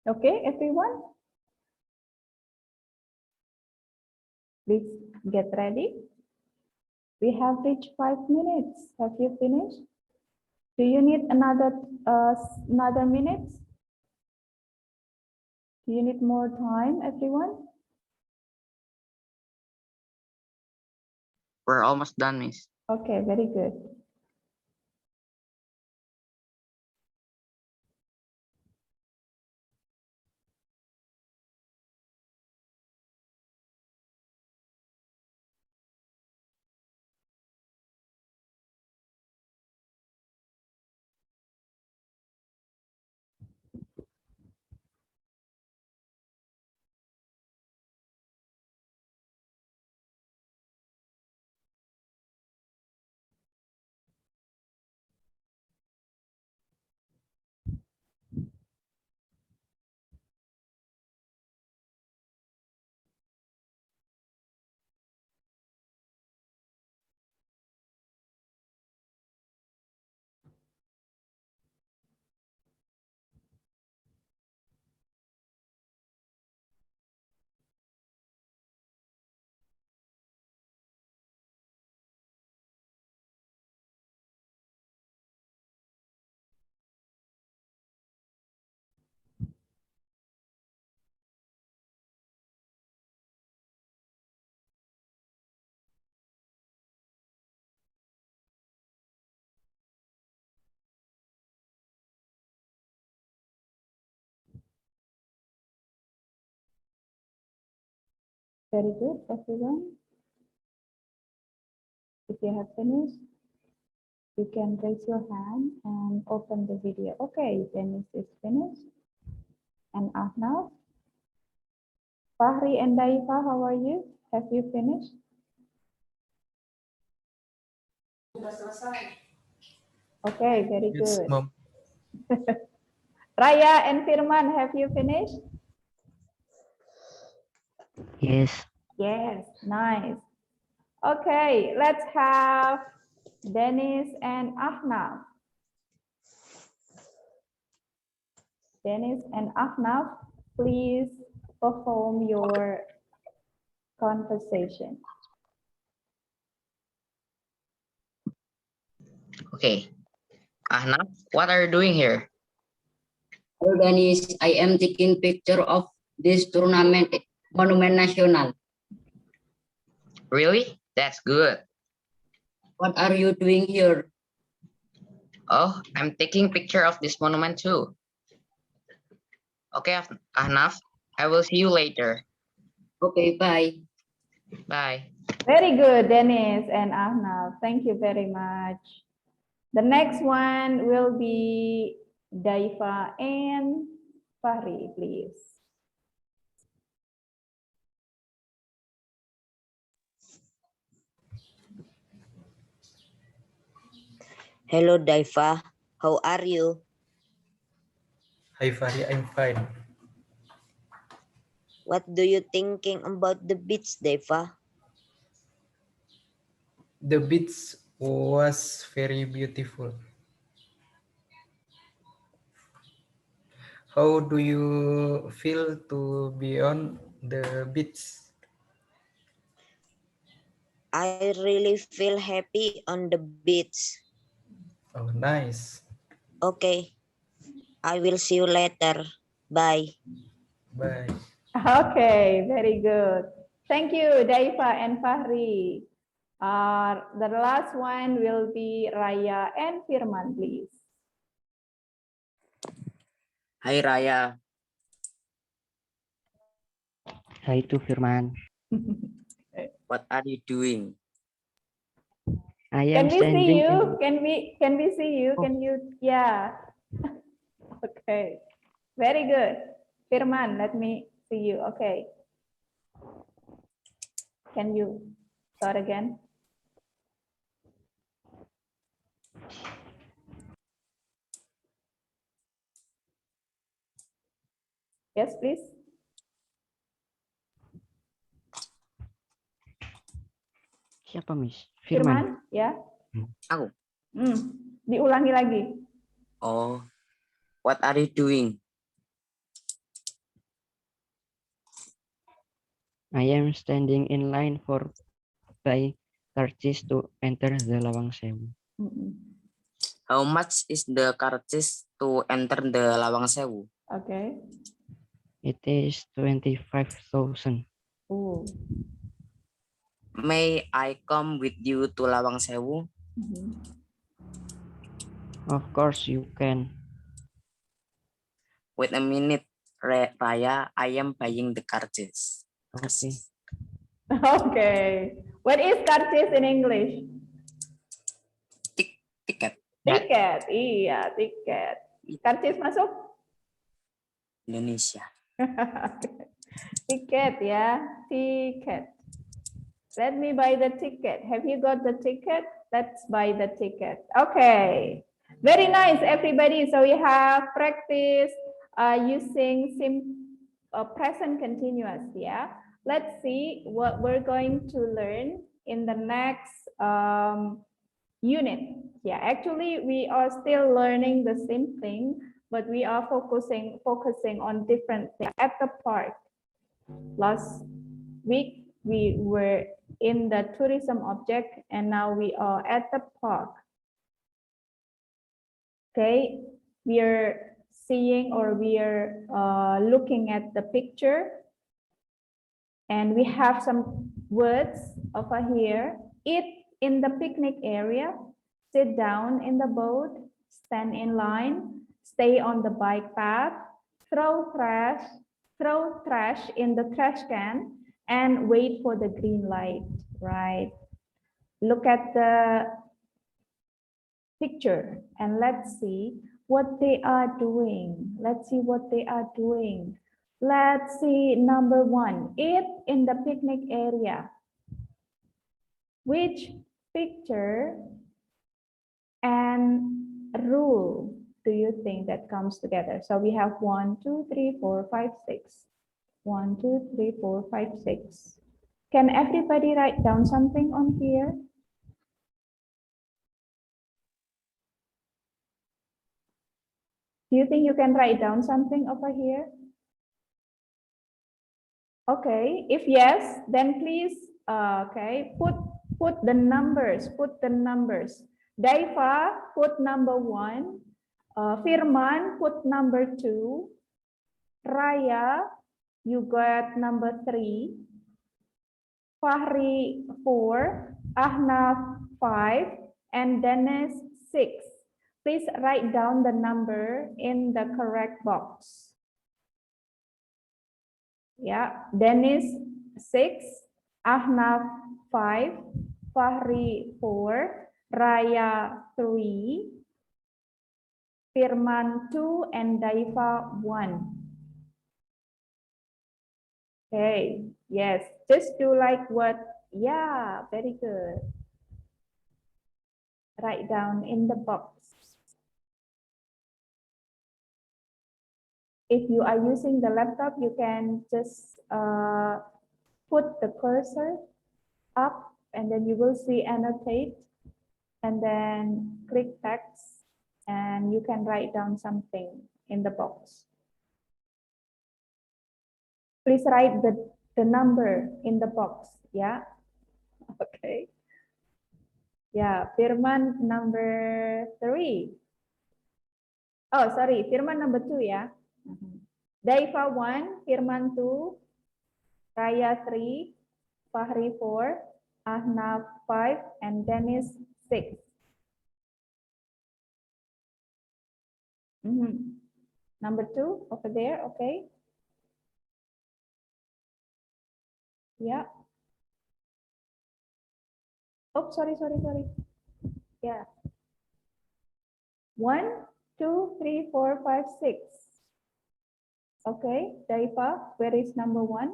Speaker 1: Okay, everyone, please get ready. We have reached 5 minutes. Have you finished? Do you need another minute? Do you need more time, everyone?
Speaker 4: We're almost done, Miss.
Speaker 1: Okay, very good. Very good, everyone. If you have finished, you can raise your hand and open the video. Okay, Dennis is finished. And Ahnaf. Fahri and Daifa, how are you? Have you finished? Okay, very
Speaker 3: Yes,
Speaker 1: good.
Speaker 3: Mom.
Speaker 1: Raya and Firman, have you finished?
Speaker 2: Yes.
Speaker 1: Yes, nice. Okay, let's have Dennis and Ahnaf. Dennis and Ahnaf, please perform your conversation.
Speaker 4: Okay. Ahnaf, what are you doing here?
Speaker 7: Hello Dennis, I am taking picture of this tournament Monument National.
Speaker 4: Really? That's good.
Speaker 7: What are you doing here?
Speaker 4: Oh, I'm taking picture of this monument too. Okay, Ahnaf, I will see you later.
Speaker 7: Okay, bye.
Speaker 4: Bye.
Speaker 1: Very good, Dennis and Ahnaf. Thank you very much. The next one will be Daifa and Fahri, please.
Speaker 6: Hello, Daifa. How are you?
Speaker 3: Hi Fahri, I'm fine.
Speaker 6: What do you thinking about the beach, Daifa?
Speaker 3: The beach was very beautiful. How do you feel to be on the beach?
Speaker 6: I really feel happy on the beach.
Speaker 3: Oh, nice.
Speaker 6: Okay, I will see you later. Bye.
Speaker 3: Bye.
Speaker 1: Okay, very good. Thank you, Daifa and Fahri. The last one will be Raya and Firman, please.
Speaker 7: Hi Raya.
Speaker 2: Hai to Firman.
Speaker 7: What are you doing?
Speaker 2: I
Speaker 1: Can
Speaker 2: am
Speaker 1: we see
Speaker 2: standing
Speaker 1: you?
Speaker 2: in
Speaker 1: Can we see you?
Speaker 2: Oh.
Speaker 1: Can you? Yeah. Okay. Very good. Firman, let me see you. Okay. Can you start again? Yes, please.
Speaker 2: siapa Miss? Firman.
Speaker 1: Firman, ya.
Speaker 7: Aku.
Speaker 1: Diulangi lagi.
Speaker 7: Oh, what are you doing?
Speaker 2: I am standing in line for buy cartridge to enter the Lawang Sewu.
Speaker 7: How much is the cartridge to enter the Lawang Sewu?
Speaker 1: Okay.
Speaker 2: It is 25,000.
Speaker 1: Oh.
Speaker 7: May I come with you to Lawang Sewu?
Speaker 2: Of course you can.
Speaker 7: Wait a minute, Raya. I am buying the cartridge.
Speaker 2: Okay.
Speaker 1: Okay. What is karcis in English?
Speaker 7: Tiket.
Speaker 1: Tiket. Iya, tiket. Karcis masuk?
Speaker 7: Indonesia.
Speaker 1: Tiket ya, tiket. Let me buy the ticket. Have you got the ticket? Let's buy the ticket. Okay. Very nice, everybody. So we have practice using present continuous. Yeah. Let's see what we're going to learn in the next unit. Yeah, actually, we are still learning the same thing, but we are focusing on different things. At the park, last week we were in the tourism object, and now we are at the park. Okay, we are seeing, or we are looking at the picture, and we have some words over here. Eat in the picnic area, sit down in the boat, stand in line, stay on the bike path, throw trash in the trash can, and wait for the green light, right? Look at the picture and let's see what they are doing. Let's see what they are doing. Let's see number 1, eat in the picnic area. Which picture and rule do you think that comes together? So we have 1, 2, 3, 4, 5, 6. 1, 2, 3, 4, 5, 6. Can everybody write down something on here? Do you think you can write down something over here? Okay, if yes, then please, okay, put the numbers, Daiva, put number 1. Firman, put number 2. Raya, you got number 3. Fahri, 4. Ahnaf, 5. And Dennis, 6. Please write down the number in the correct box. Yeah, Dennis 6, Ahnaf 5, Fahri 4, Raya 3, Firman 2, and Daiva 1. Okay, yes, just do like what, yeah, very good. Write down in the box. If you are using the laptop, you can just put the cursor up and then you will see annotate and then click text and you can write down something in the box. Please write the number in the box, yeah? Okay. Yeah, Firman number 3. Oh, sorry, Firman number 2, yeah? Daiva 1, Firman 2, Raya 3, Fahri 4, Ahnaf 5, and Dennis 6. Number 2 over there, okay? Yeah. Oh, sorry. Yeah. 1, 2, 3, 4, 5, 6. Okay, Daiva, where is number 1?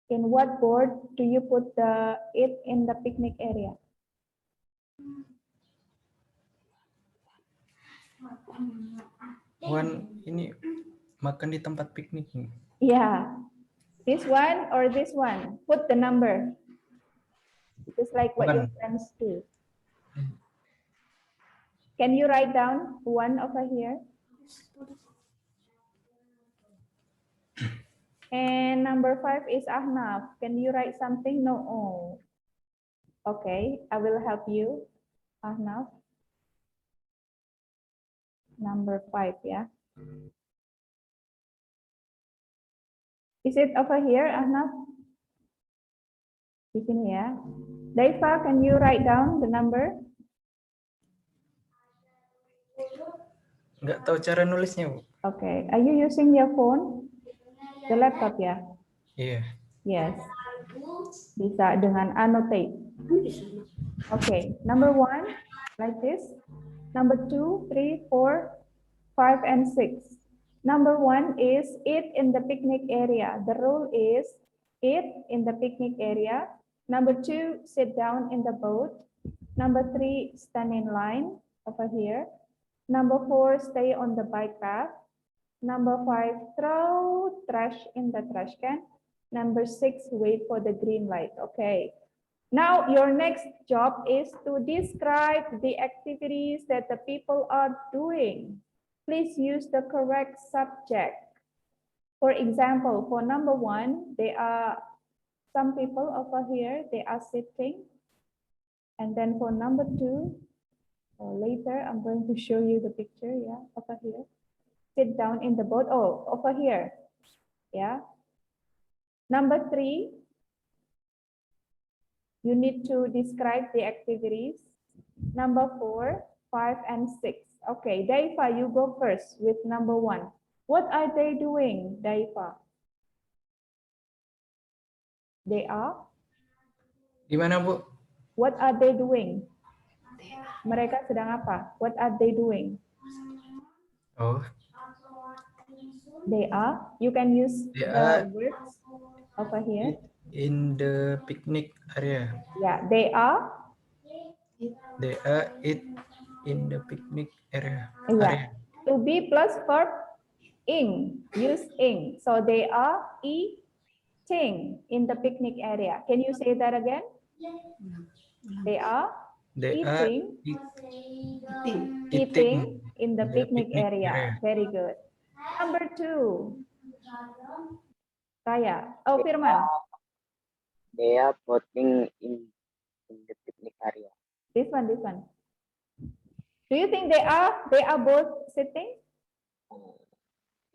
Speaker 1: In what board do you put the it in the picnic area?
Speaker 3: One ini makan di tempat piknik.
Speaker 1: Yeah, this one or this one? Put the number. Just like what your friends do. Can you write down 1 over here? And number 5 is Ahnaf. Can you write something? No. Oh. Okay, I will help you, Ahnaf. Number 5, yeah. Is it over here, Ahnaf? Di sini ya. Daiva, can you write down the number?
Speaker 3: Nggak tahu cara nulisnya, Bu.
Speaker 1: Okay, are you using your phone? The laptop, ya?
Speaker 3: Iya.
Speaker 1: Yes. Bisa dengan annotate. Okay, number 1, like this. Number 2, 3, 4, 5, and 6. Number 1 is eat in the picnic area. The rule is eat in the picnic area. Number 2, sit down in the boat. Number 3, stand in line over here. Number 4, stay on the bike path. Number 5, throw trash in the trash can. Number 6, wait for the green light. Okay. Now your next job is to describe the activities that the people are doing. Please use the correct subject. For example, for number 1, there are some people over here, they are sitting. And then for number 2, later I'm going to show you the picture, yeah, over here. Sit down in the boat, oh, over here, yeah. Number 3, you need to describe the activities. Number 4, 5, and 6. Okay, Daiva, you go first with number 1. What are they doing, Daiva? They are.
Speaker 3: Gimana, Bu?
Speaker 1: What are they doing? Mereka sedang apa? What are they doing?
Speaker 3: Oh,
Speaker 1: They are. You can use
Speaker 3: They
Speaker 1: the
Speaker 3: are-
Speaker 1: words over here.
Speaker 3: in the picnic area.
Speaker 1: Yeah, they are.
Speaker 3: They are it in the picnic area.
Speaker 1: Yeah. To be plus verb ing. Use ing. So they are eating in the picnic area. Can you say that again? They are
Speaker 3: They are
Speaker 1: eating in the picnic area. Very good. Number 2. Raya. Oh, Firman.
Speaker 8: They are boating in the picnic area.
Speaker 1: This one. Do you think they are both sitting?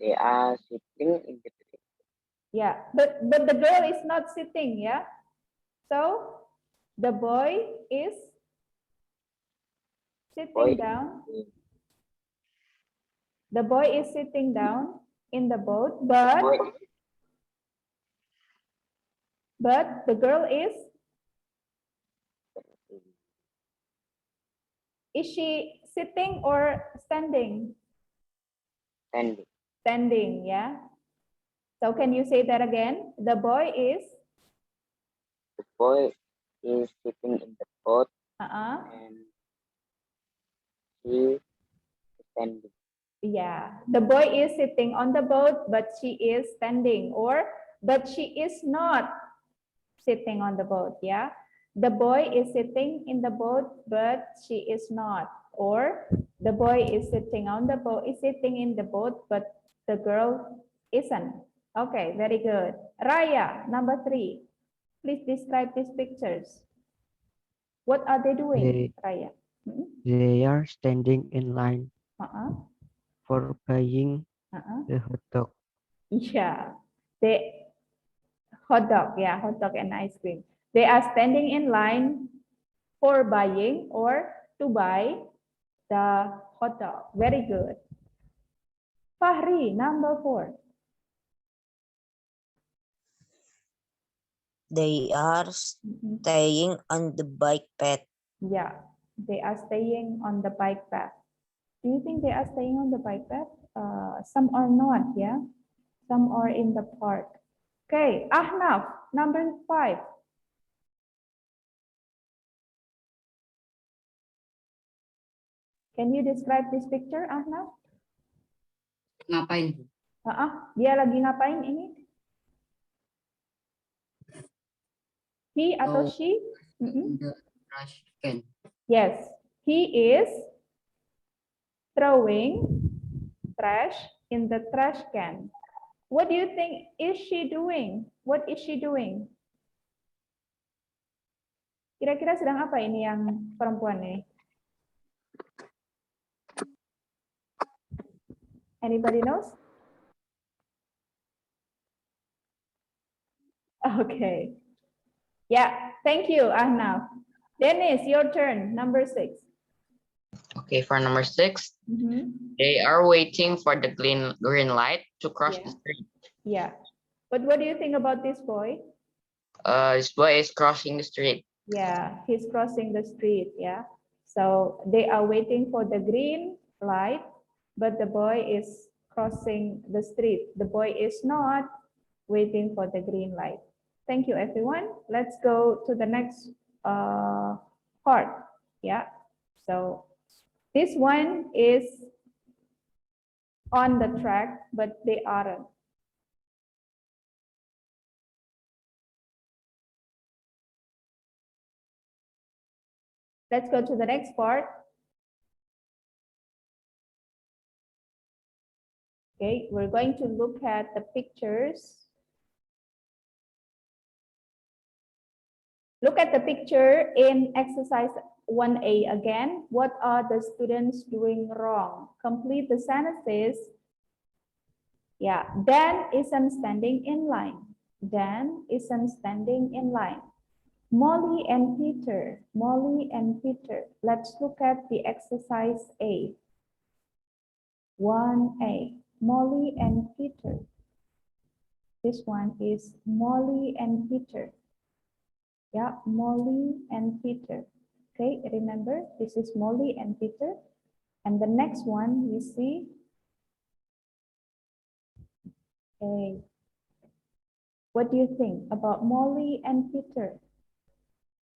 Speaker 8: They are sitting in the picnic.
Speaker 1: Yeah, but the girl is not sitting, yeah? So the boy is sitting
Speaker 8: Boy.
Speaker 1: down. The boy is sitting down in the boat, but the girl is she sitting or standing?
Speaker 8: Standing.
Speaker 1: Standing, yeah. So can you say that again? The boy is
Speaker 8: The boy is sitting in the boat and she is standing.
Speaker 1: yeah, the boy is sitting on the boat, but she is standing, or but she is not sitting on the boat. Yeah, the boy is sitting in the boat, but she is not, or the boy is sitting on the boat, is sitting in the boat, but the girl isn't. Okay, very good. Raya, number 3. Please describe these pictures. What are they doing, Raya?
Speaker 2: They are standing in line for buying the hot dog.
Speaker 1: Yeah, they hot dog, yeah, hot dog and ice cream. They are standing in line for buying or to buy the hot dog. Very good. Fahri, number 4.
Speaker 6: They are staying on the bike path.
Speaker 1: Yeah, they are staying on the bike path. Do you think they are staying on the bike path? Some are not, yeah. Some are in the park. Okay, Ahnaf, number 5. Can you describe this picture, Ahnaf?
Speaker 7: Ngapain?
Speaker 1: Dia lagi ngapain ini? He atau she?
Speaker 7: The trash can.
Speaker 1: Yes, he is throwing trash in the trash can. What do you think is she doing? What is she doing? Kira-kira sedang apa ini yang perempuan ini? Anybody knows? Okay. Yeah, thank you, Ahnaf. Dennis, your turn, number 6.
Speaker 4: Okay, for number 6, they are waiting for the green light to cross the street.
Speaker 1: Yeah. But what do you think about this boy?
Speaker 4: This boy is crossing the street.
Speaker 1: Yeah, he's crossing the street, yeah. So they are waiting for the green light, but the boy is crossing the street. The boy is not waiting for the green light. Thank you, everyone. Let's go to the next part. Yeah. So this one is on the track, but they aren't. Let's go to the next part. Okay, we're going to look at the pictures. Look at the picture in exercise 1A again. What are the students doing wrong? Complete the sentences. Yeah, Dan isn't standing in line. Dan isn't standing in line. Molly and Peter. Molly and Peter. Let's look at the exercise A. 1A. Molly and Peter. This one is Molly and Peter. Yeah, Molly and Peter. Okay, remember, this is Molly and Peter. And the next one we see, okay, what do you think about Molly and Peter?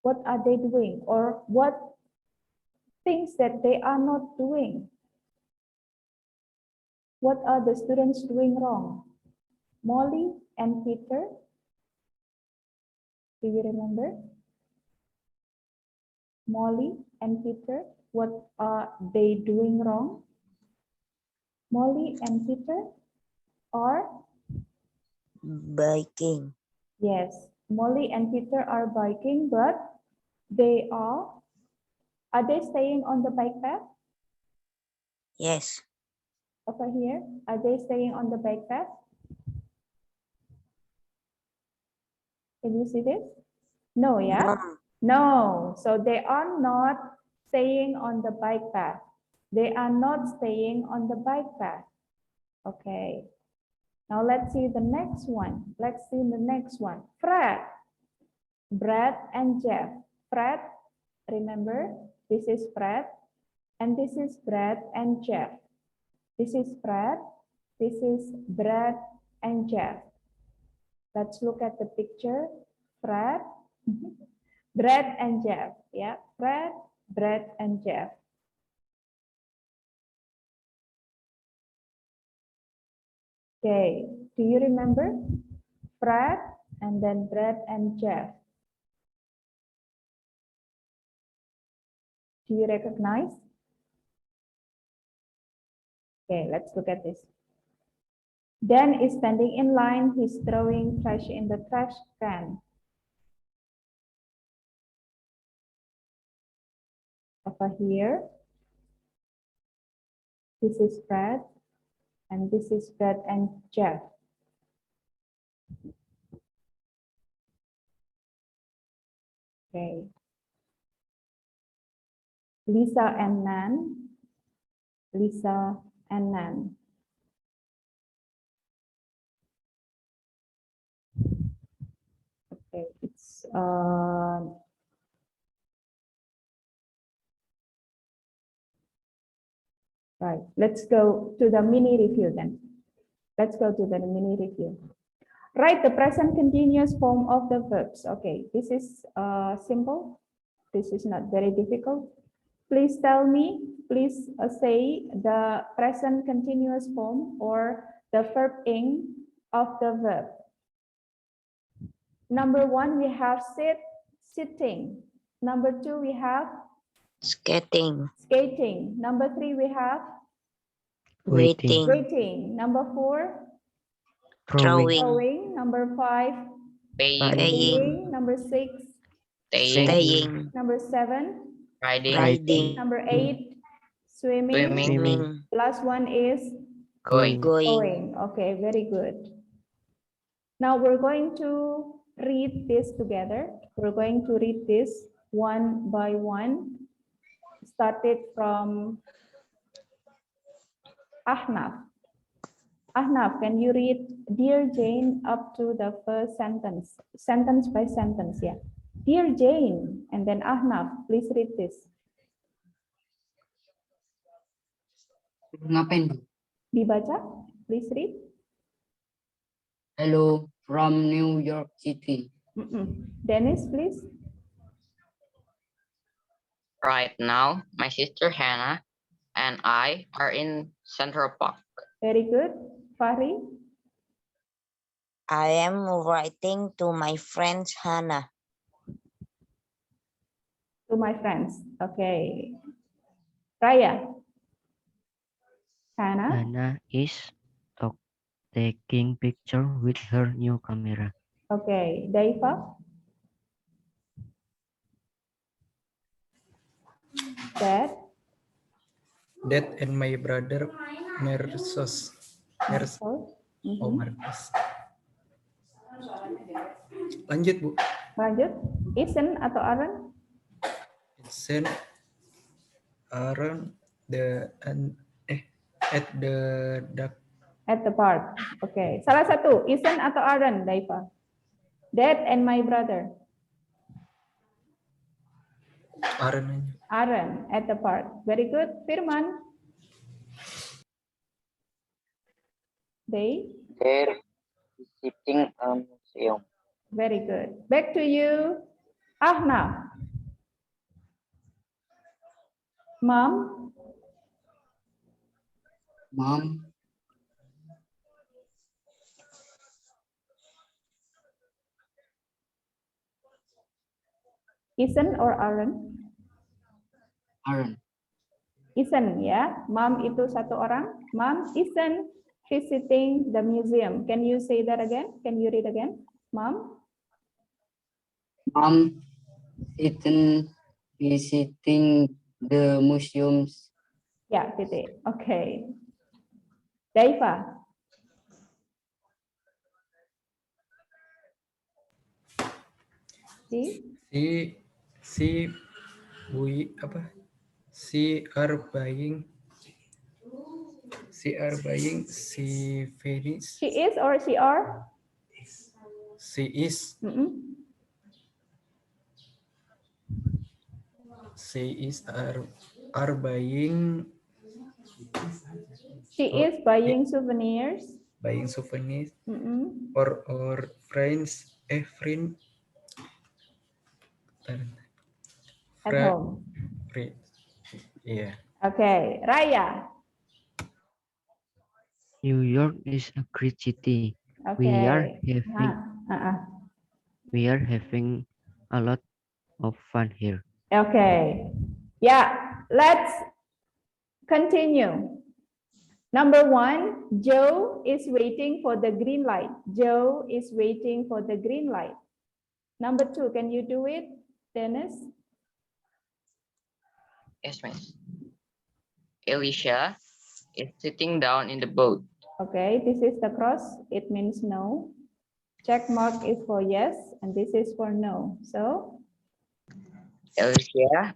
Speaker 1: What are they doing, or what things that they are not doing? What are the students doing wrong? Molly and Peter, do you remember? Molly and Peter, what are they doing wrong? Molly and Peter are?
Speaker 6: Biking.
Speaker 1: Yes, Molly and Peter are biking, but they are they staying on the bike path?
Speaker 6: Yes.
Speaker 1: Over here, are they staying on the bike path? Can you see this? No, yeah? No, so they are not staying on the bike path. They are not staying on the bike path. Okay. Now let's see the next one. Let's see the next one. Fred, Brad, and Jeff. Fred, remember, this is Fred, and this is Brad and Jeff. This is Fred, this is Brad and Jeff. Let's look at the picture. Fred, Brad and Jeff. Yeah, Fred, Brad, and Jeff. Okay, do you remember? Fred, and then Brad and Jeff. Do you recognize? Okay, let's look at this. Dan is standing in line. He's throwing trash in the trash can. Over here, this is Fred, and this is Brad and Jeff. Okay. Lisa and Nan. Lisa and Nan. Okay, it's right. Let's go to the mini review then. Let's go to the mini review. Write the present continuous form of the verbs. Okay, this is simple. This is not very difficult. Please tell me, please say the present continuous form or the verb ing of the verb. Number one, we have sit, sitting. Number two, we have
Speaker 6: Skating.
Speaker 1: skating. Number three, we have
Speaker 6: Waiting.
Speaker 1: waiting. Number four,
Speaker 6: Throwing.
Speaker 1: throwing. Number five,
Speaker 4: Paying.
Speaker 1: paying. Number six,
Speaker 6: Staying.
Speaker 1: number seven,
Speaker 4: Riding.
Speaker 6: Riding.
Speaker 1: number eight, swimming.
Speaker 6: Swimming.
Speaker 1: Last one is
Speaker 4: Going.
Speaker 1: going. Okay, very good. Now we're going to read this together. We're going to read this one by one. Started from Ahnaf. Ahnaf, can you read Dear Jane up to the first sentence? Sentence by sentence, yeah. Dear Jane, and then Ahnaf, please read this.
Speaker 7: Ngapain, Bu?
Speaker 1: Dibaca, please read.
Speaker 7: Hello from New York City.
Speaker 1: Dennis, please.
Speaker 4: Right now, my sister Hannah and I are in Central Park.
Speaker 1: Very good. Fahri.
Speaker 6: I am writing to my friend Hannah.
Speaker 1: To my friends. Okay. Raya. Hannah.
Speaker 2: Hannah is taking picture with her new camera.
Speaker 1: Okay. Daiva. Dad.
Speaker 3: Dad and my brother Marcos. Oh, Marcos. Lanjut, Bu.
Speaker 1: Lanjut. Isen atau Aaron?
Speaker 3: Isen, Aaron, at the duck.
Speaker 1: At the park. Okay. Salah satu. Isen atau Aaron, Daiva? Dad and my brother. Aren't at the park. Very good. Firman. They're
Speaker 8: visiting a museum.
Speaker 1: Very good. Back to you, Ahna. Mom.
Speaker 7: Mom.
Speaker 1: Isn't or aren't?
Speaker 7: Aren't.
Speaker 1: Isn't ya. Mom itu satu orang. Mom isn't visiting the museum. Can you say that again? Can you read again? Mom?
Speaker 7: Mom isn't visiting the museums.
Speaker 1: Ya, titik. Okay. Daifa.
Speaker 3: She are buying she finish.
Speaker 1: She is or she are?
Speaker 3: She is. She is are buying.
Speaker 1: She is buying souvenirs.
Speaker 3: Buying souvenirs or friends, friend
Speaker 1: at home.
Speaker 3: Yeah.
Speaker 1: Okay, Raya.
Speaker 2: New York is a great city.
Speaker 1: Okay.
Speaker 2: We are having a lot of fun here.
Speaker 1: Okay. Yeah, let's continue. Number 1, Joe is waiting for the green light. Joe is waiting for the green light. Number 2, can you do it, Dennis?
Speaker 4: Yes, miss. Alicia is sitting down in the boat.
Speaker 1: Okay, this is the cross. It means no. Check mark is for yes, and this is for no. So?
Speaker 4: Alicia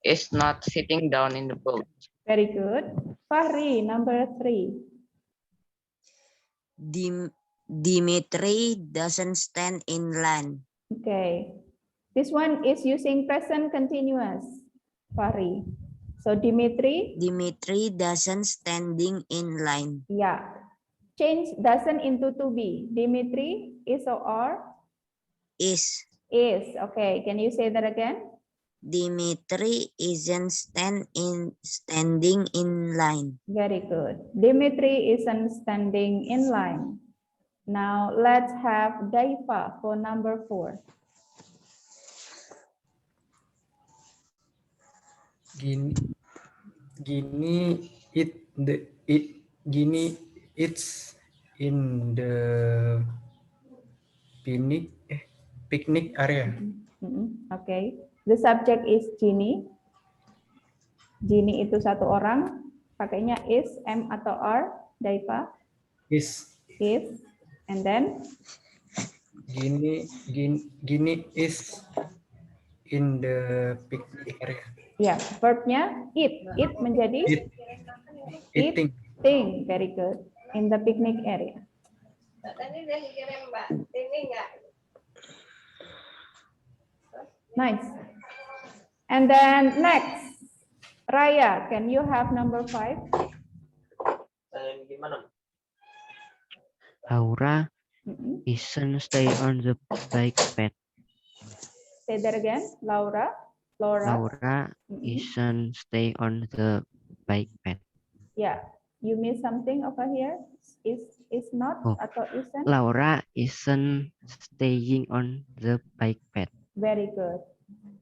Speaker 4: is not sitting down in the boat.
Speaker 1: Very good. Fahri, number 3.
Speaker 6: Dimitri doesn't stand in line.
Speaker 1: Okay. This one is using present continuous, Fahri. So Dimitri
Speaker 6: doesn't standing in line.
Speaker 1: Yeah. Change doesn't into to be. Dimitri is or are?
Speaker 6: Is.
Speaker 1: Is. Okay. Can you say that again?
Speaker 6: Dimitri isn't standing in line.
Speaker 1: Very good. Dimitri isn't standing in line. Now let's have Daifa for number 4.
Speaker 3: Gini it's in the picnic area.
Speaker 1: Okay. The subject is Gini. Gini itu satu orang. Pakainya is, am atau are, Daifa?
Speaker 3: Is.
Speaker 1: Is. And then?
Speaker 3: Gini is in the picnic area.
Speaker 1: Ya, verbnya eat. Eat menjadi?
Speaker 3: Eating.
Speaker 1: Eating. Very good. In the picnic area. Nice. And then next, Raya, can you have number 5?
Speaker 2: Laura isn't stay on the bike path.
Speaker 1: Say that again, Laura.
Speaker 2: Laura isn't stay on the bike path.
Speaker 1: Yeah, you miss something over here. Is not atau isn't?
Speaker 2: Laura isn't staying on the bike path.
Speaker 1: Very good.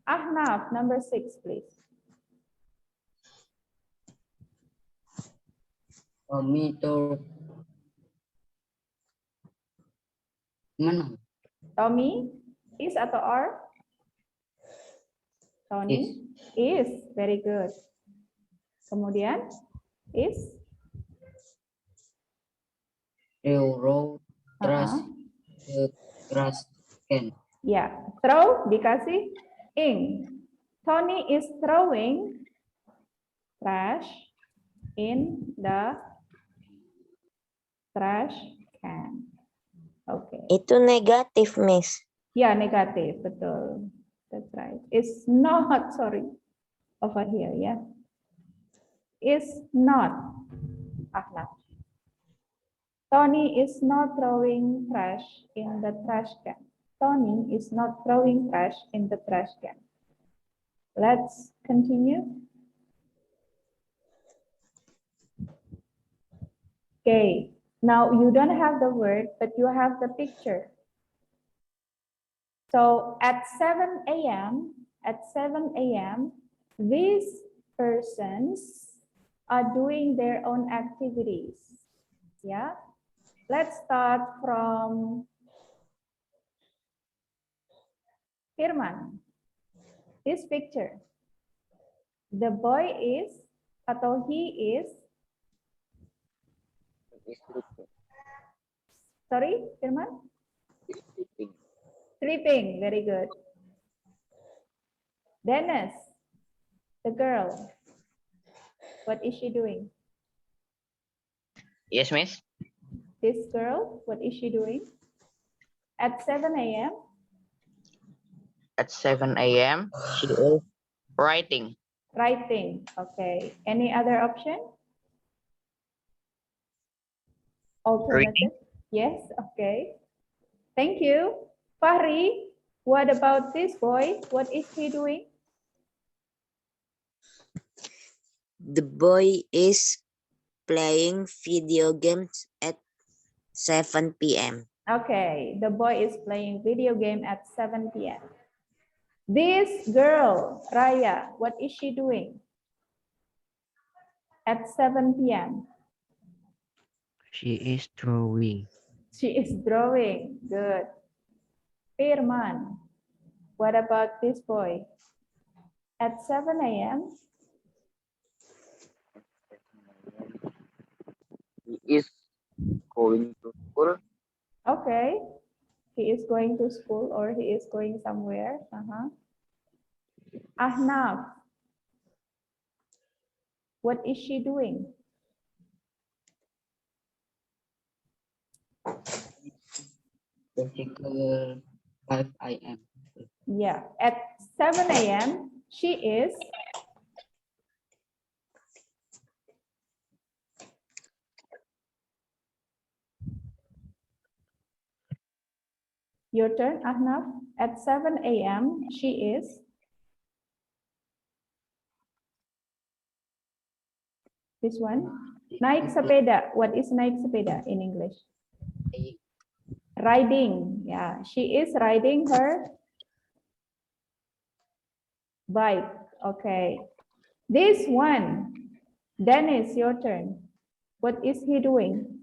Speaker 1: Ahnaf, number 6, please.
Speaker 7: Tommy to mana?
Speaker 1: Tommy is atau are? Tony is. Very good. Kemudian is
Speaker 7: Euro trash trash can.
Speaker 1: Ya, throw dikasih in. Tony is throwing trash in the trash can. Oke.
Speaker 6: Itu negatif, Miss.
Speaker 1: Ya, negatif, betul. That's right. It's not, sorry, over here, yeah. It's not. Ahnaf. Tony is not throwing trash in the trash can. Tony is not throwing trash in the trash can. Let's continue. Okay, now you don't have the word, but you have the picture. So at 7 a.m., these persons are doing their own activities. Yeah, let's start from Firman. This picture. The boy is, atau he is, sorry, Firman?
Speaker 8: Sleeping.
Speaker 1: Sleeping, very good. Dennis, the girl, what is she doing?
Speaker 4: Yes, Miss.
Speaker 1: This girl, what is she doing? At 7 a.m.?
Speaker 4: At 7 a.m., she is writing.
Speaker 1: Writing, okay. Any other option? Alternative? Yes, okay. Thank you. Fahri, what about this boy? What is he doing?
Speaker 6: The boy is playing video games at 7 p.m.
Speaker 1: Okay, the boy is playing video game at 7 p.m. This girl, Raya, what is she doing at 7 p.m.?
Speaker 2: She is drawing.
Speaker 1: She is drawing. Good. Firman, what about this boy? At 7 a.m.?
Speaker 8: He is going to school.
Speaker 1: Okay. He is going to school or he is going somewhere. Ahnaf, what is she doing?
Speaker 7: Basically 5 a.m.
Speaker 1: Yeah, at 7 a.m. she is your turn, Ahnaf. At 7 a.m. she is this one. Naik sepeda. What is naik sepeda in English? Riding. Yeah, she is riding her bike. Okay. This one, Dennis, your turn. What is he doing?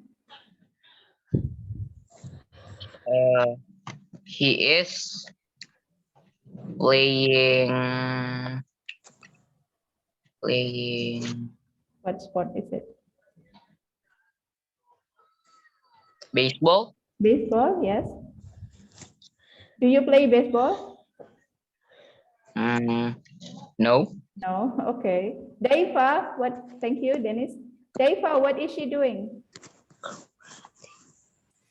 Speaker 4: He is playing.
Speaker 1: What sport is it?
Speaker 4: Baseball.
Speaker 1: Baseball, yes. Do you play baseball?
Speaker 4: No.
Speaker 1: No, okay. Deifa, what? Thank you, Dennis. Deifa, what is she doing?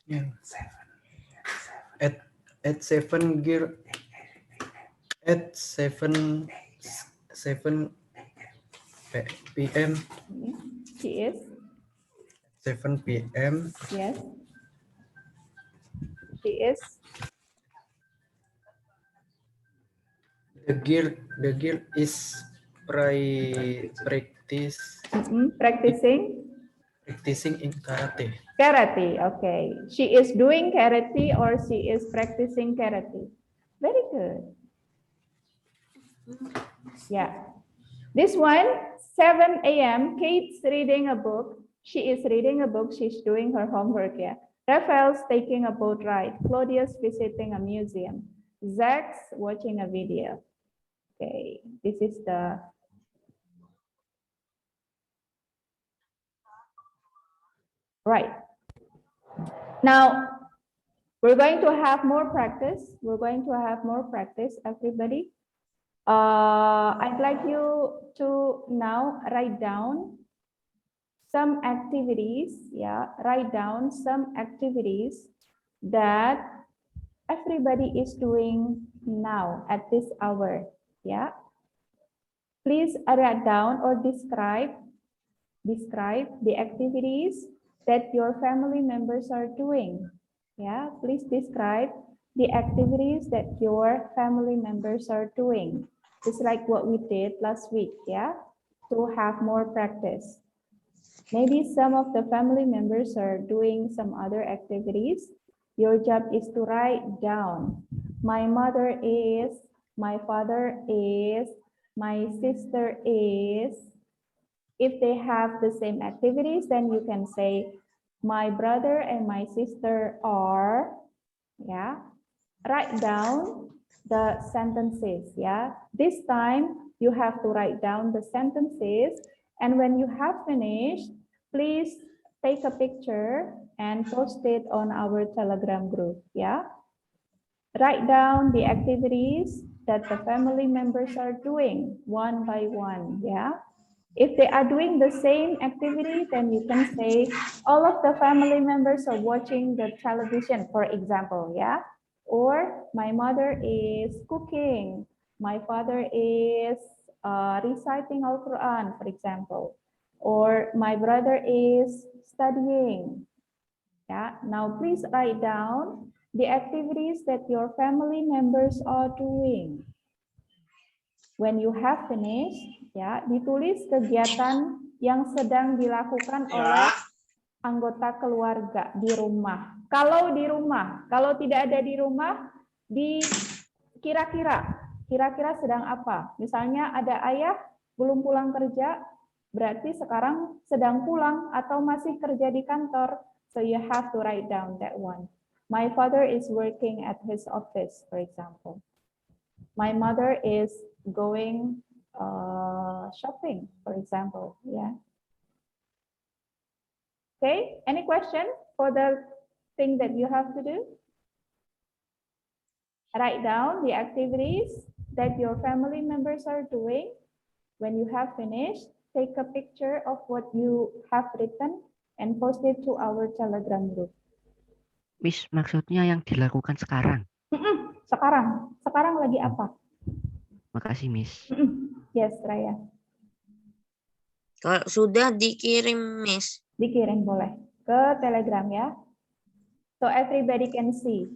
Speaker 3: Yeah, at 7 gear at 7 p.m.
Speaker 1: She is.
Speaker 3: 7 p.m.
Speaker 1: Yes. She is.
Speaker 3: The girl is practicing in karate.
Speaker 1: Karate, okay. She is doing karate or she is practicing karate. Very good. Yeah. This one, 7 a.m. Kate's reading a book. She is reading a book. She's doing her homework. Yeah. Raphael's taking a boat ride. Claudia's visiting a museum. Zach's watching a video. Okay. This is the right. Now, we're going to have more practice. Everybody. I'd like you to now write down some activities. Yeah, write down some activities that everybody is doing now at this hour. Yeah. Please write down or describe the activities that your family members are doing. Yeah, please describe the activities that your family members are doing. Just like what we did last week, yeah, to have more practice. Maybe some of the family members are doing some other activities. Your job is to write down. My mother is, my father is, my sister is. If they have the same activities, then you can say, my brother and my sister are, yeah. Write down the sentences, yeah. This time, you have to write down the sentences. And when you have finished, please take a picture and post it on our Telegram group, yeah. Write down the activities that the family members are doing one by one, yeah. If they are doing the same activity, then you can say all of the family members are watching the television, for example, yeah. Or my mother is cooking, my father is reciting Al-Quran, for example. Or my brother is studying. Yeah. Now please write down the activities that your family members are doing. When you have finished, ya, ditulis kegiatan yang sedang dilakukan oleh anggota keluarga di rumah. Kalau di rumah, kalau tidak ada di rumah, di kira-kira sedang apa? Misalnya ada ayah belum pulang kerja, berarti sekarang sedang pulang atau masih kerja di kantor. So you have to write down that one. My father is working at his office, for example. My mother is going shopping, for example. Yeah. Okay. Any question for the thing that you have to do? Write down the activities that your family members are doing. When you have finished, take a picture of what you have written and post it to our Telegram group.
Speaker 2: Miss, maksudnya yang dilakukan sekarang?
Speaker 1: Sekarang lagi apa?
Speaker 2: Makasih, Miss.
Speaker 1: Yes, Raya.
Speaker 6: Kalau sudah dikirim, Miss.
Speaker 1: Dikirim boleh ke Telegram ya. So everybody can see.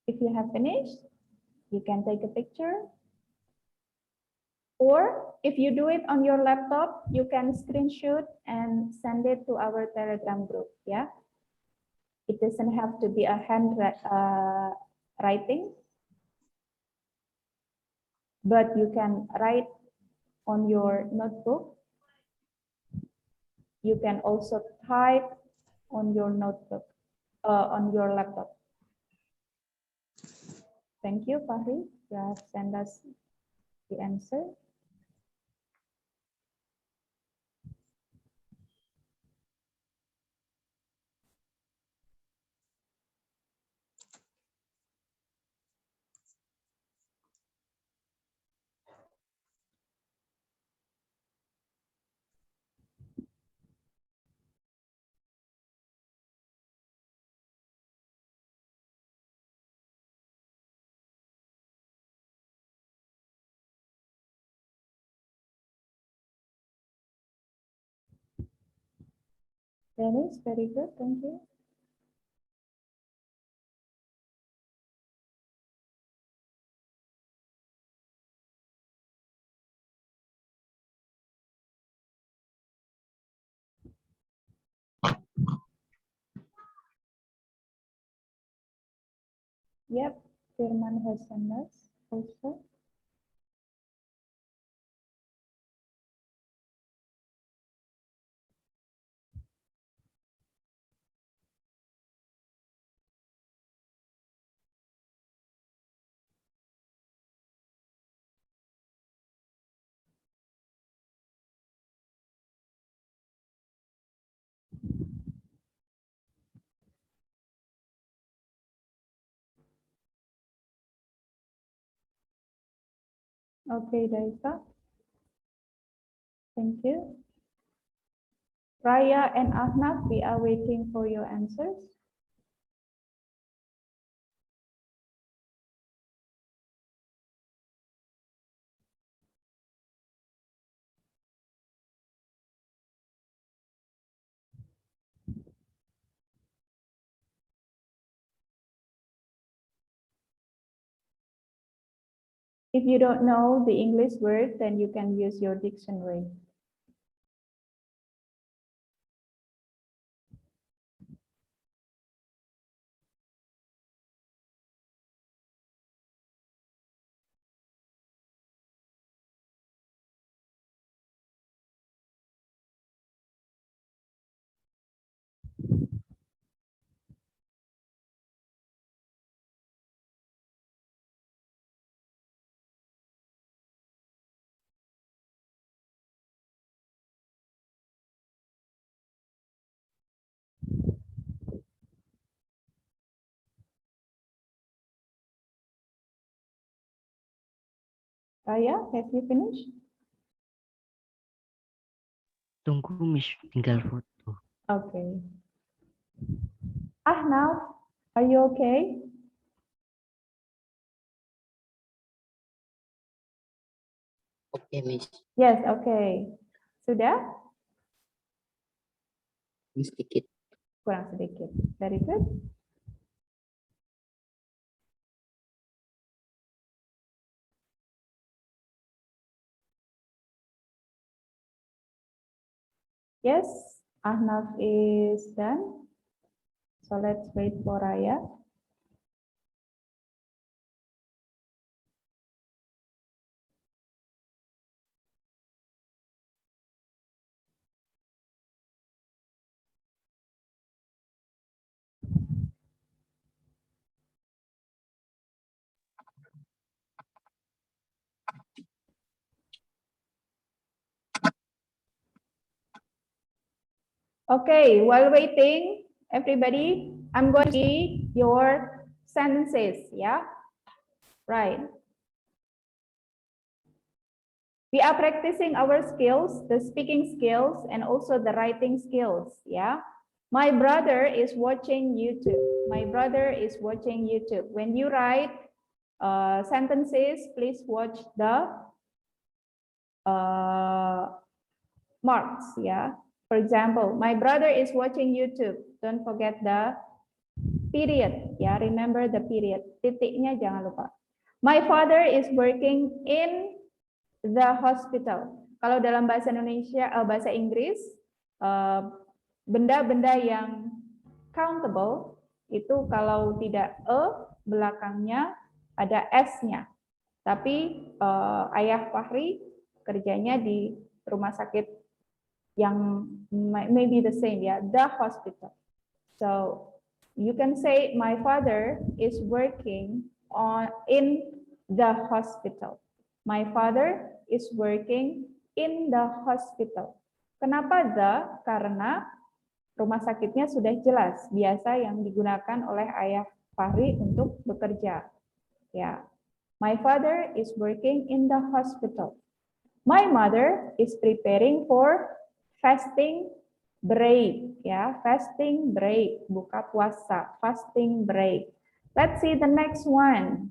Speaker 1: If you have finished, you can take a picture. Or if you do it on your laptop, you can screenshot and send it to our Telegram group. Yeah, it doesn't have to be a hand writing, but you can write on your notebook. You can also type on your notebook, on your laptop. Thank you, Fahri. You have sent us the answer. Dennis, very good, thank you. Yep, Firman has sent us also. Okay, Daisa. Thank you. Raya and Ahnaf, we are waiting for your answers. If you don't know the English word, then you can use your dictionary. Raya, have you finished?
Speaker 2: Tunggu Miss, tinggal foto.
Speaker 1: Okay. Ahnaf, are you okay?
Speaker 7: Okay, Miss.
Speaker 1: Yes, okay. Sudah?
Speaker 7: Sedikit.
Speaker 1: Kurang sedikit. Very good. Yes, Ahnaf is done. So let's wait for Raya. Okay, while waiting, everybody, I'm going to see your sentences, yeah? Right. We are practicing our skills, the speaking skills, and also the writing skills, yeah? My brother is watching YouTube. My brother is watching YouTube. When you write sentences, please watch the marks, yeah? For example, my brother is watching YouTube. Don't forget the period, ya. Remember the period. Titiknya jangan lupa. My father is working in the hospital. Kalau dalam bahasa Indonesia, bahasa Inggris, benda-benda yang countable itu kalau tidak belakangnya ada s-nya. Tapi ayah Fahri kerjanya di rumah sakit yang maybe the same, ya, the hospital. So you can say my father is working in the hospital. My father is working in the hospital. Kenapa the? Karena rumah sakitnya sudah jelas, biasa yang digunakan oleh ayah Fahri untuk bekerja. Ya, my father is working in the hospital. My mother is preparing for fasting break, ya, fasting break, buka puasa, fasting break. Let's see the next one.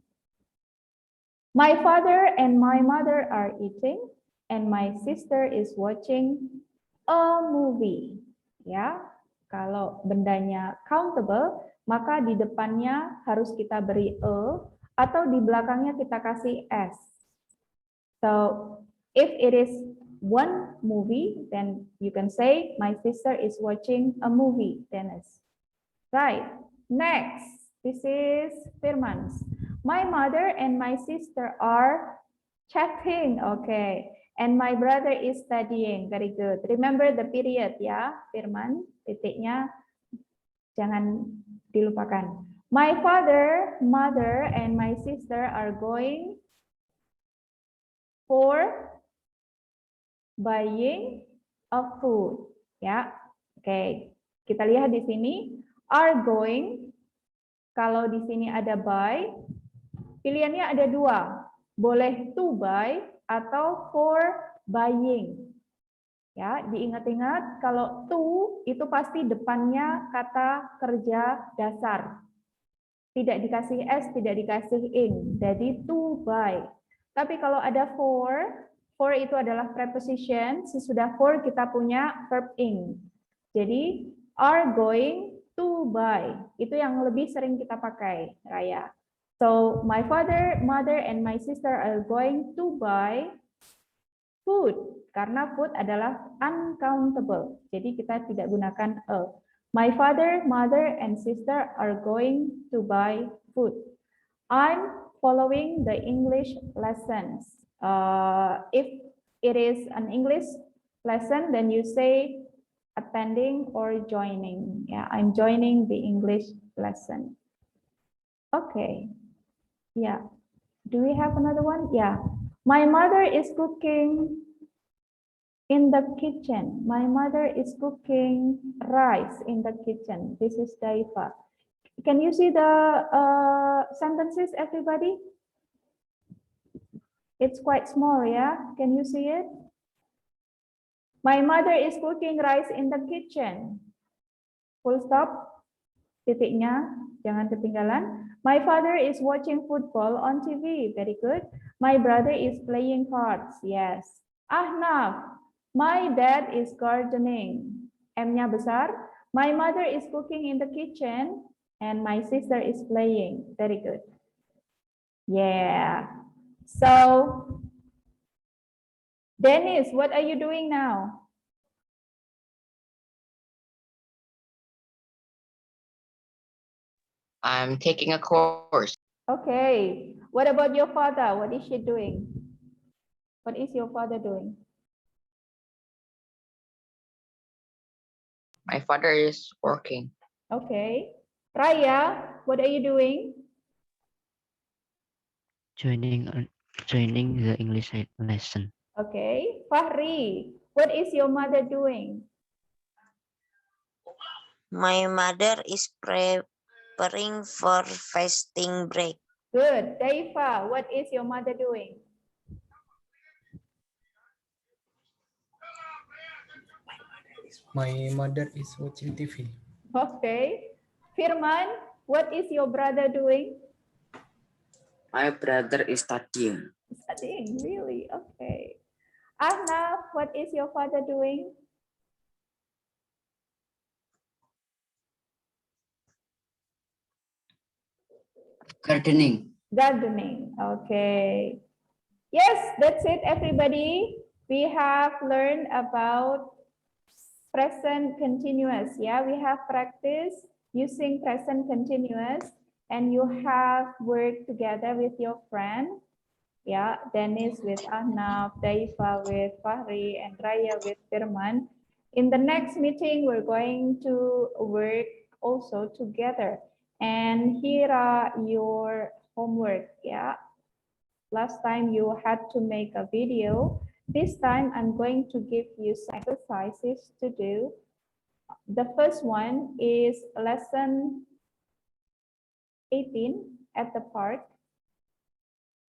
Speaker 1: My father and my mother are eating, and my sister is watching a movie. Ya, kalau bendanya countable, maka di depannya harus kita beri atau di belakangnya kita kasih s. So if it is one movie, then you can say my sister is watching a movie. Dennis. Right. Next, this is Firman's. My mother and my sister are chatting. Okay. And my brother is studying. Very good. Remember the period, ya, Firman. Titiknya jangan dilupakan. My father, mother, and my sister are going for buying a food, ya. Oke, kita lihat di sini are going. Kalau di sini ada buy, pilihannya ada dua, boleh to buy atau for buying. Ya, diingat-ingat kalau to itu pasti depannya kata kerja dasar. Tidak dikasih s, tidak dikasih in. Jadi to buy. Tapi kalau ada for itu adalah preposition. Sesudah for kita punya verb in. Jadi are going to buy. Itu yang lebih sering kita pakai, Raya. So my father, mother, and my sister are going to buy food. Karena food adalah uncountable. Jadi kita tidak gunakan a. My father, mother, and sister are going to buy food. I'm following the English lessons. If it is an English lesson, then you say attending or joining. Yeah, I'm joining the English lesson. Okay. Yeah. Do we have another one? Yeah. My mother is cooking in the kitchen. My mother is cooking rice in the kitchen. This is Daifa. Can you see the sentences, everybody? It's quite small, yeah? Can you see it? My mother is cooking rice in the kitchen. Full stop. Titiknya, jangan ketinggalan. My father is watching football on TV. Very good. My brother is playing cards. Yes. Ahnaf. My dad is gardening. M-nya besar. My mother is cooking in the kitchen. And my sister is playing. Very good. Yeah. So, Dennis, what are you doing now?
Speaker 4: I'm taking a course.
Speaker 1: Okay. What about your father? What is she doing? What is your father doing?
Speaker 4: My father is working.
Speaker 1: Okay. Raya, what are you doing?
Speaker 2: Joining the English lesson.
Speaker 1: Okay. Fahri, what is your mother doing?
Speaker 6: My mother is preparing for fasting break.
Speaker 1: Good. Daifa, what is your mother doing?
Speaker 3: My mother is watching TV.
Speaker 1: Okay. Firman, what is your brother doing?
Speaker 9: My brother is studying.
Speaker 1: Studying, really? Okay. Ahnaf, what is your father doing?
Speaker 7: Gardening.
Speaker 1: Gardening. Okay. Yes, that's it, everybody. We have learned about present continuous. Yeah, we have practiced using present continuous, and you have worked together with your friend. Yeah, Dennis with Ahnaf, Daifa with Fahri, and Raya with Firman. In the next meeting, we're going to work also together. And here are your homework. Yeah, last time you had to make a video. This time I'm going to give you some exercises to do. The first one is lesson 18 at the park.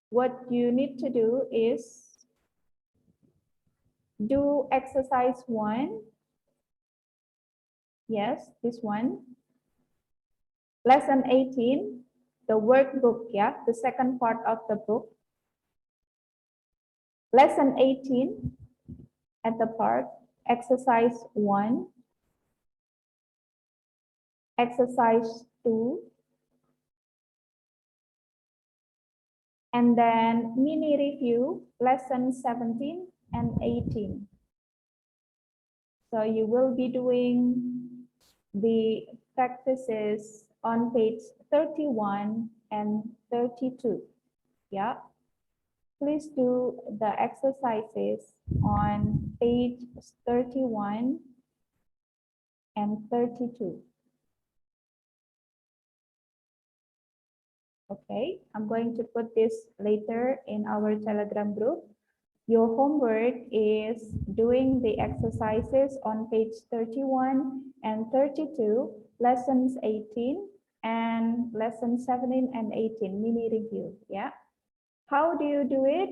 Speaker 1: What you need to do is do exercise 1. Yes, this one. Lesson 18, the workbook, yeah, the second part of the book. Lesson 18 at the park, exercise 1, exercise 2, and then mini review, lesson 17 and 18. So you will be doing the practices on page 31 and 32. Yeah. Please do the exercises on page 31 and 32. Okay, I'm going to put this later in our Telegram group. Your homework is doing the exercises on page 31 and 32, lessons 18 and lesson 17 and 18, mini review. Yeah. How do you do it?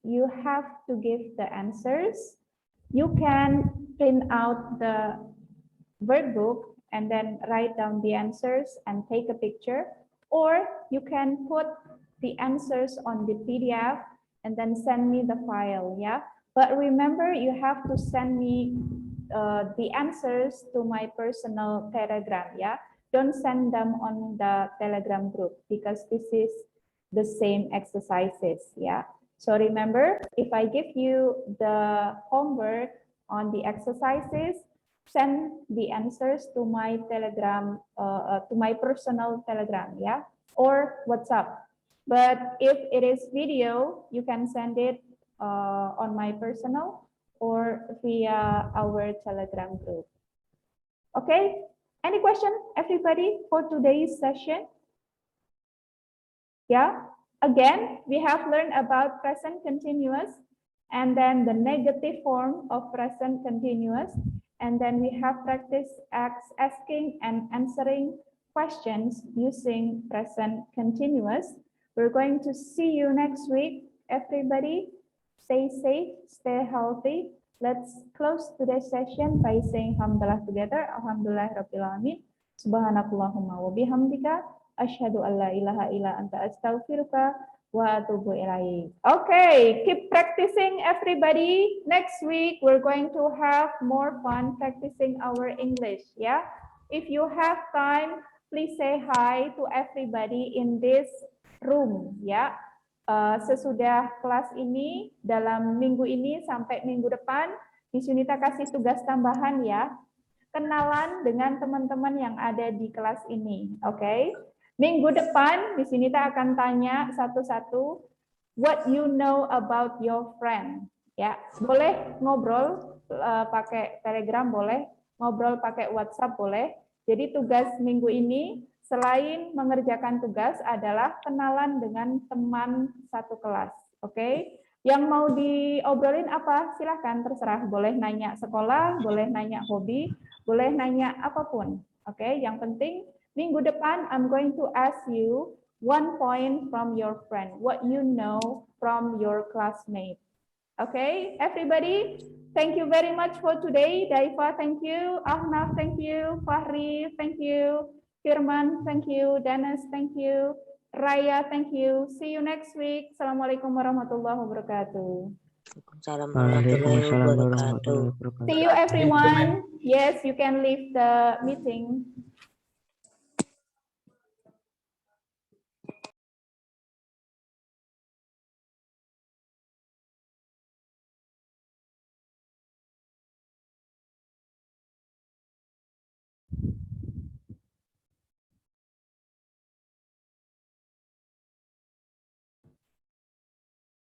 Speaker 1: You have to give the answers You can print out the workbook and then write down the answers and take a picture, or you can put the answers on the PDF and then send me the file, yeah? But remember, you have to send me the answers to my personal Telegram, yeah? Don't send them on the Telegram group because this is the same exercises, yeah? So remember, if I give you the homework on the exercises, send the answers to my Telegram, to my personal Telegram, yeah, or WhatsApp. But if it is video, you can send it on my personal or via our Telegram group. Okay, any question, everybody, for today's session? Yeah, again, we have learned about present continuous and then the negative form of present continuous. And then we have practiced asking and answering questions using present continuous. We're going to see you next week, everybody. Stay safe, stay healthy. Let's close today's session by saying Alhamdulillah together. Alhamdulillah Rabbil Alamin. Subhanakallahumma wa bihamdika. Asyhadu an la ilaha illa anta astaghfiruka wa atubu ilaik. Okay, keep practicing, everybody. Next week we're going to have more fun practicing our English, yeah? If you have time, please say hi to everybody in this room, ya. Sesudah kelas ini, dalam minggu ini sampai minggu depan, Miss Yunita kasih tugas tambahan ya. Kenalan dengan teman-teman yang ada di kelas ini, oke? Minggu depan, Miss Yunita akan tanya satu-satu, what you know about your friend, ya. Boleh ngobrol pakai Telegram, boleh ngobrol pakai WhatsApp, boleh. Jadi tugas minggu ini selain mengerjakan tugas adalah kenalan dengan teman satu kelas, oke? Yang mau diobrolin apa? Silahkan, terserah. Boleh nanya sekolah, boleh nanya hobi, boleh nanya apapun, oke? Yang penting minggu depan I'm going to ask you 1 point from your friend, what you know from your classmate. Okay, everybody, thank you very much for today. Daifa, thank you. Ahnaf, thank you. Fahri, thank you. Firman, thank you. Dennis, thank you. Raya, thank you. See you next week. Assalamualaikum warahmatullahi wabarakatuh.
Speaker 2: Waalaikumsalam warahmatullahi wabarakatuh.
Speaker 1: See you, everyone. Yes, you can leave the meeting.